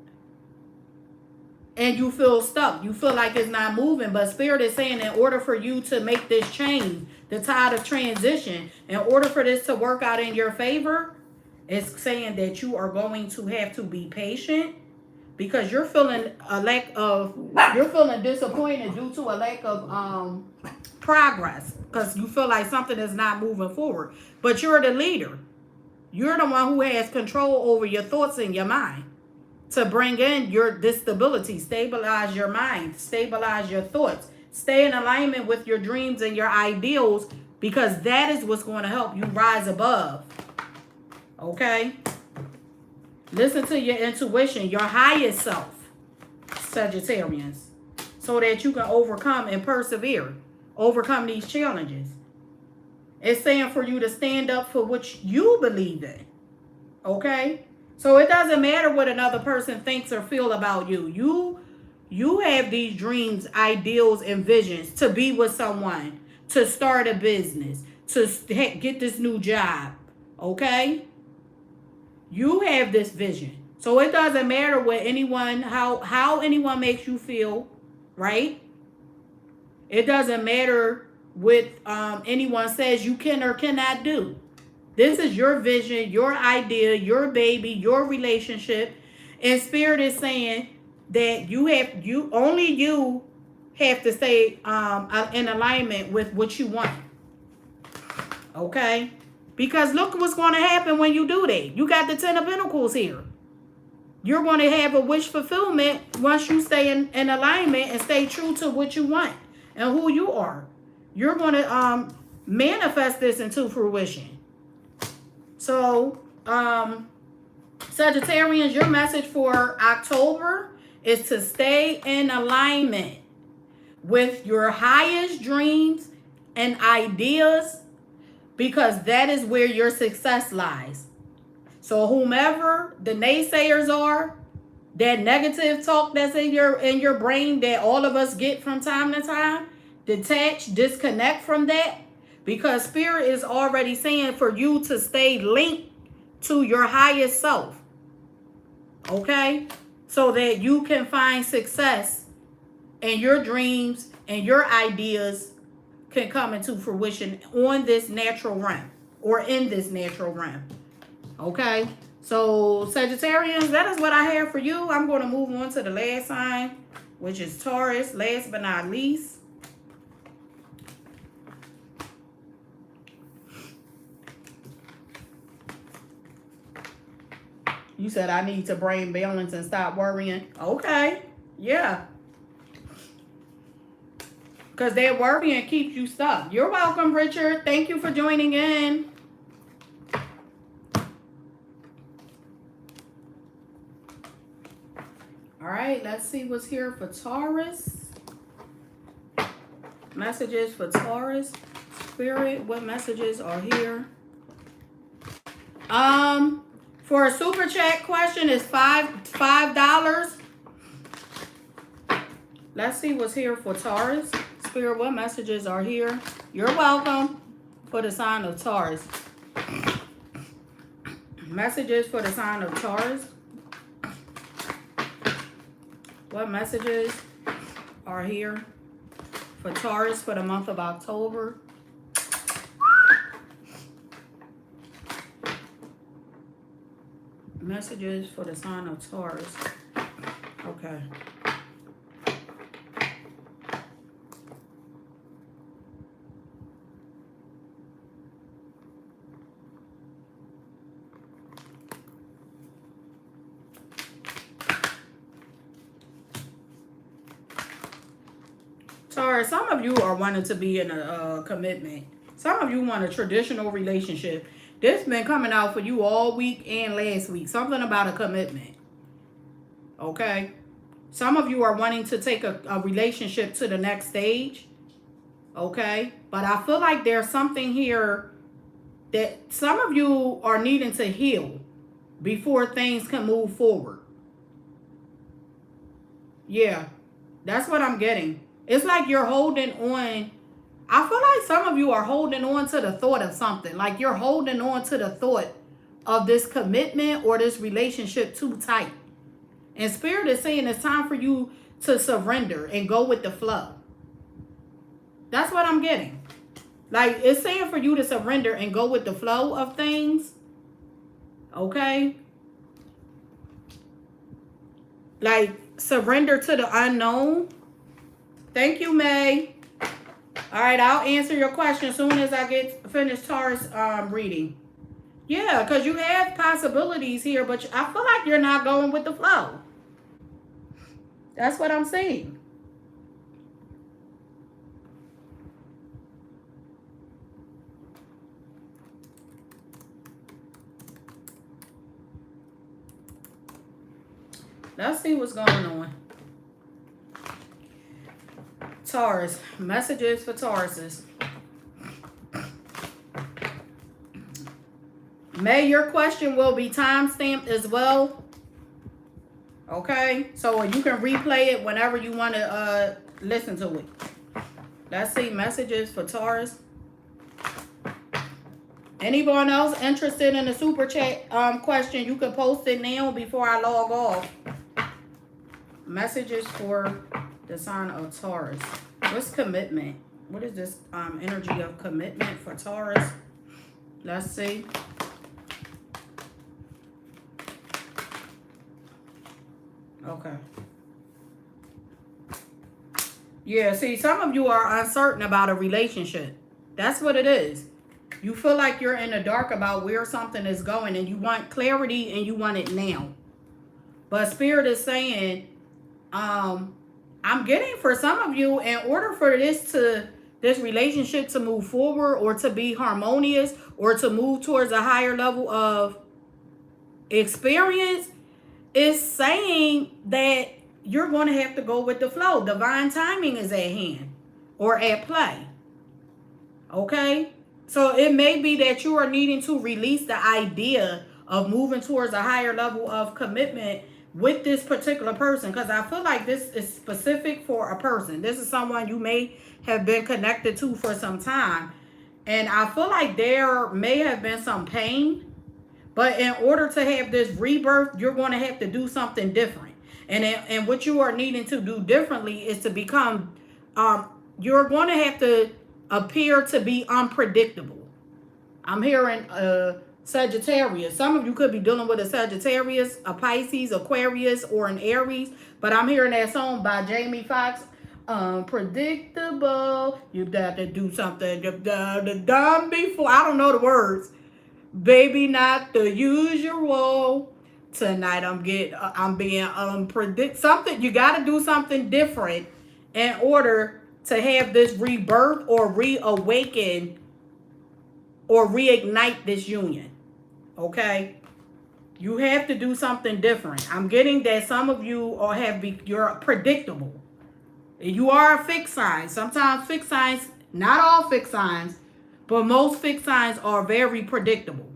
And you feel stuck. You feel like it's not moving. But Spirit is saying in order for you to make this change, the tide of transition, in order for this to work out in your favor, it's saying that you are going to have to be patient. Because you're feeling you're feeling disappointed due to a lack of progress. Because you feel like something is not moving forward. But you're the leader. You're the one who has control over your thoughts and your mind. To bring in this stability, stabilize your mind, stabilize your thoughts, stay in alignment with your dreams and your ideals, because that is what's going to help you rise above. Okay? Listen to your intuition, your highest self, Sagittarians, so that you can overcome and persevere, overcome these challenges. It's saying for you to stand up for what you believe in. Okay? So it doesn't matter what another person thinks or feel about you. You have these dreams, ideals, and visions to be with someone, to start a business, to get this new job. Okay? You have this vision. So it doesn't matter what anyone, how anyone makes you feel, right? It doesn't matter what anyone says you can or cannot do. This is your vision, your idea, your baby, your relationship. And Spirit is saying that you have to stay in alignment with what you want. Okay? Because look what's going to happen when you do that. You got the 10 of Pentacles here. You're going to have a wish fulfillment once you stay in alignment and stay true to what you want and who you are. You're going to manifest this into fruition. So, Sagittarians, your message for October is to stay in alignment with your highest dreams and ideas, because that is where your success lies. So whomever the naysayers are, that negative talk that's in your brain that all of us get from time to time, detach, disconnect from that. Because Spirit is already saying for you to stay linked to your highest self. Okay? So that you can find success and your dreams and your ideas can come into fruition on this natural realm or in this natural realm. Okay? So, Sagittarians, that is what I have for you. I'm going to move on to the last sign, which is Taurus. Last but not least. You said I need to bring balance and stop worrying. Okay. Yeah. Because that worrying keeps you stuck. You're welcome, Richard. Thank you for joining in. All right, let's see what's here for Taurus. Messages for Taurus. Spirit, what messages are here? For a super chat question is $5. Let's see what's here for Taurus. Spirit, what messages are here? You're welcome for the sign of Taurus. Messages for the sign of Taurus. What messages are here for Taurus for the month of October? Messages for the sign of Taurus. Okay. Taurus, some of you are wanting to be in a commitment. Some of you want a traditional relationship. This been coming out for you all week and last week. Something about a commitment. Okay? Some of you are wanting to take a relationship to the next stage. Okay? But I feel like there's something here that some of you are needing to heal before things can move forward. Yeah. That's what I'm getting. It's like you're holding on. I feel like some of you are holding on to the thought of something. Like you're holding on to the thought of this commitment or this relationship too tight. And Spirit is saying it's time for you to surrender and go with the flow. That's what I'm getting. Like it's saying for you to surrender and go with the flow of things. Okay? Like surrender to the unknown. Thank you, May. All right, I'll answer your question as soon as I get finished Taurus reading. Yeah, because you have possibilities here, but I feel like you're not going with the flow. That's what I'm saying. Let's see what's going on. Taurus, messages for Tauruses. May, your question will be time-stamped as well. Okay? So you can replay it whenever you want to listen to it. Let's see, messages for Taurus. Anyone else interested in the super chat question, you can post it now before I log off. Messages for the sign of Taurus. What's commitment? What is this energy of commitment for Taurus? Let's see. Okay. Yeah, see, some of you are uncertain about a relationship. That's what it is. You feel like you're in the dark about where something is going and you want clarity and you want it now. But Spirit is saying, I'm getting for some of you, in order for this relationship to move forward or to be harmonious or to move towards a higher level of experience, it's saying that you're going to have to go with the flow. Divine timing is at hand or at play. Okay? So it may be that you are needing to release the idea of moving towards a higher level of commitment with this particular person, because I feel like this is specific for a person. This is someone you may have been connected to for some time. And I feel like there may have been some pain But in order to have this rebirth, you're going to have to do something different. And what you are needing to do differently is to become, you're going to have to appear to be unpredictable. I'm hearing Sagittarius. Some of you could be dealing with a Sagittarius, a Pisces, Aquarius, or an Aries. But I'm hearing that song by Jamie Foxx, Unpredictable. You have to do something done before. I don't know the words. Baby, not the usual. Tonight I'm being unpredictable. Something, you got to do something different in order to have this rebirth or reawaken or reignite this union. Okay? You have to do something different. I'm getting that some of you you're predictable. You are a fixed sign. Sometimes fixed signs, not all fixed signs, but most fixed signs are very predictable.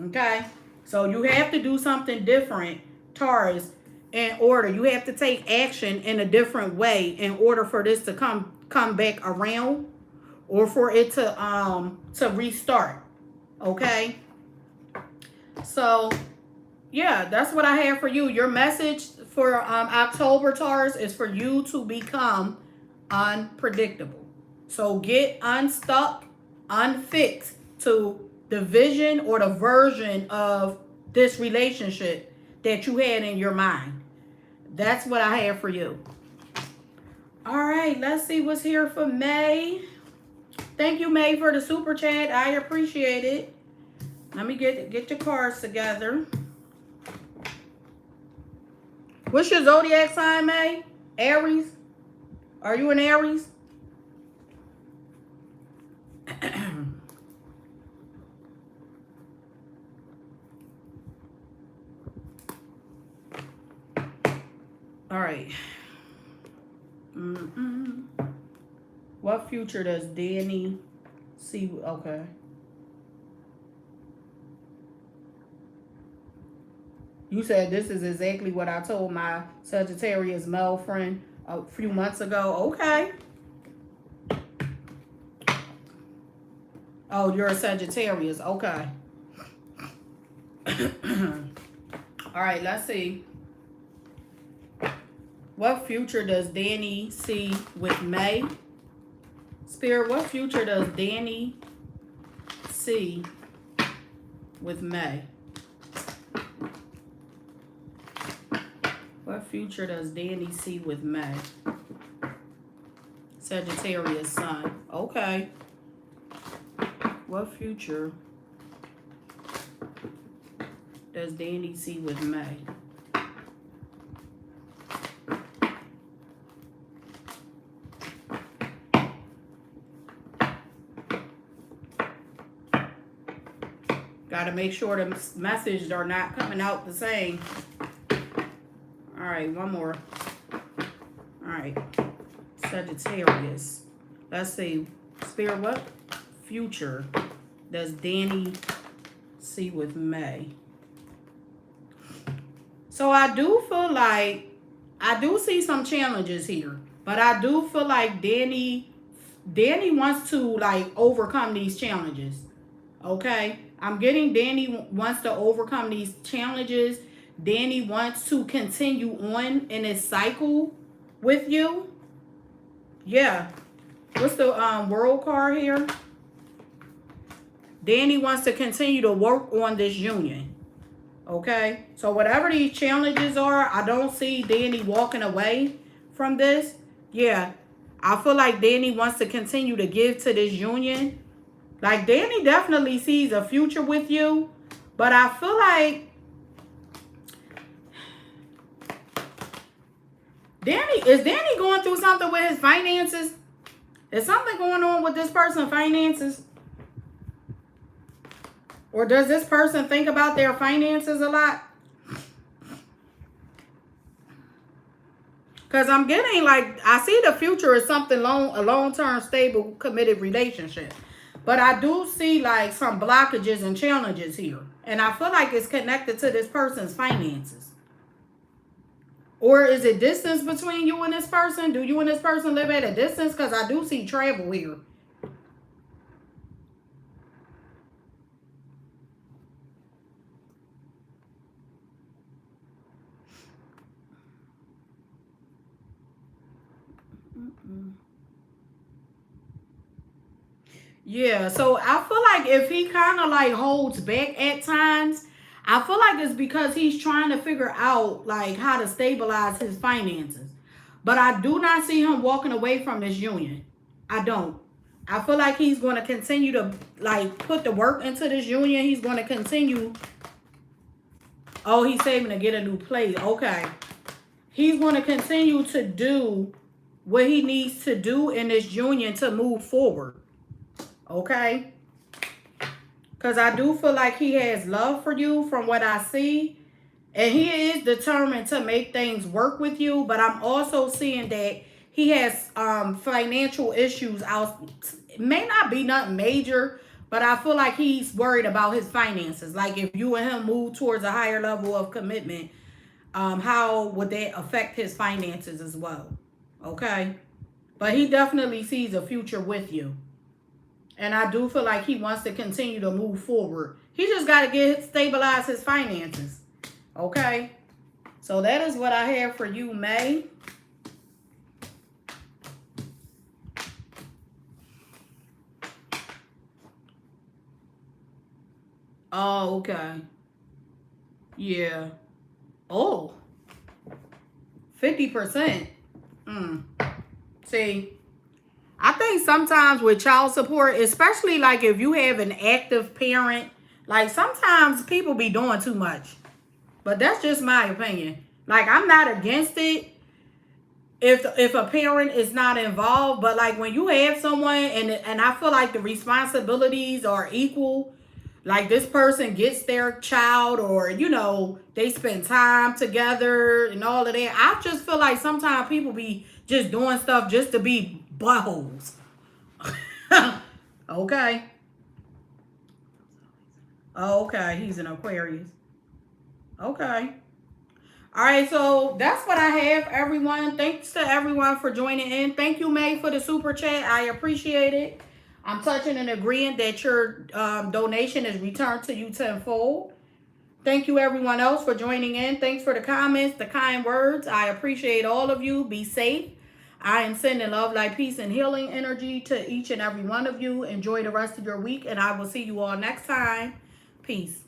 Okay? So you have to do something different, Taurus, in order. You have to take action in a different way in order for this to come back around or for it to restart. Okay? So, yeah, that's what I have for you. Your message for October, Taurus, is for you to become unpredictable. So get unstuck, unfixed to the vision or the version of this relationship that you had in your mind. That's what I have for you. All right, let's see what's here for May. Thank you, May, for the super chat. I appreciate it. Let me get your cards together. What's your zodiac sign, May? Aries? Are you an Aries? All right. What future does Danny see? Okay. You said this is exactly what I told my Sagittarius male friend a few months ago. Okay. Oh, you're a Sagittarius. Okay. All right, let's see. What future does Danny see with May? Spirit, what future does Danny see with May? What future does Danny see with May? Sagittarius sun. Okay. What future does Danny see with May? Got to make sure the messages are not coming out the same. All right, one more. All right, Sagittarius. Let's see. Spirit, what future does Danny see with May? So I do feel like, I do see some challenges here. But I do feel like Danny wants to like overcome these challenges. Okay? I'm getting Danny wants to overcome these challenges. Danny wants to continue on in his cycle with you. Yeah. What's the world card here? Danny wants to continue to work on this union. Okay? So whatever these challenges are, I don't see Danny walking away from this. Yeah. I feel like Danny wants to continue to give to this union. Like, Danny definitely sees a future with you. But I feel like is Danny going through something with his finances? Is something going on with this person's finances? Or does this person think about their finances a lot? Because I'm getting like, I see the future as something a long-term, stable, committed relationship. But I do see like some blockages and challenges here. And I feel like it's connected to this person's finances. Or is it distance between you and this person? Do you and this person live at a distance? Because I do see travel here. Yeah, so I feel like if he kind of like holds back at times, I feel like it's because he's trying to figure out like how to stabilize his finances. But I do not see him walking away from this union. I don't. I feel like he's going to continue to like put the work into this union. He's going to continue. Oh, he's saving to get a new place. Okay. He's going to continue to do what he needs to do in this union to move forward. Okay? Because I do feel like he has love for you from what I see. And he is determined to make things work with you. But I'm also seeing that he has financial issues out. It may not be nothing major, but I feel like he's worried about his finances. Like if you and him move towards a higher level of commitment, how would that affect his finances as well? Okay? But he definitely sees a future with you. And I do feel like he wants to continue to move forward. He just got to stabilize his finances. Okay? So that is what I have for you, May. Oh, okay. Yeah. Oh. 50%. See, I think sometimes with child support, especially like if you have an active parent, like sometimes people be doing too much. But that's just my opinion. Like I'm not against it if a parent is not involved, but like when you have someone and I feel like the responsibilities are equal, like this person gets their child or you know they spend time together and all of that. I just feel like sometimes people be just doing stuff just to be buttholes. Okay. Oh, okay. He's an Aquarius. Okay. All right, so that's what I have, everyone. Thanks to everyone for joining in. Thank you, May, for the super chat. I appreciate it. I'm touching and agreeing that your donation is returned to you tenfold. Thank you, everyone else, for joining in. Thanks for the comments, the kind words. I appreciate all of you. Be safe. I am sending love, light, peace, and healing energy to each and every one of you. Enjoy the rest of your week, and I will see you all next time. Peace.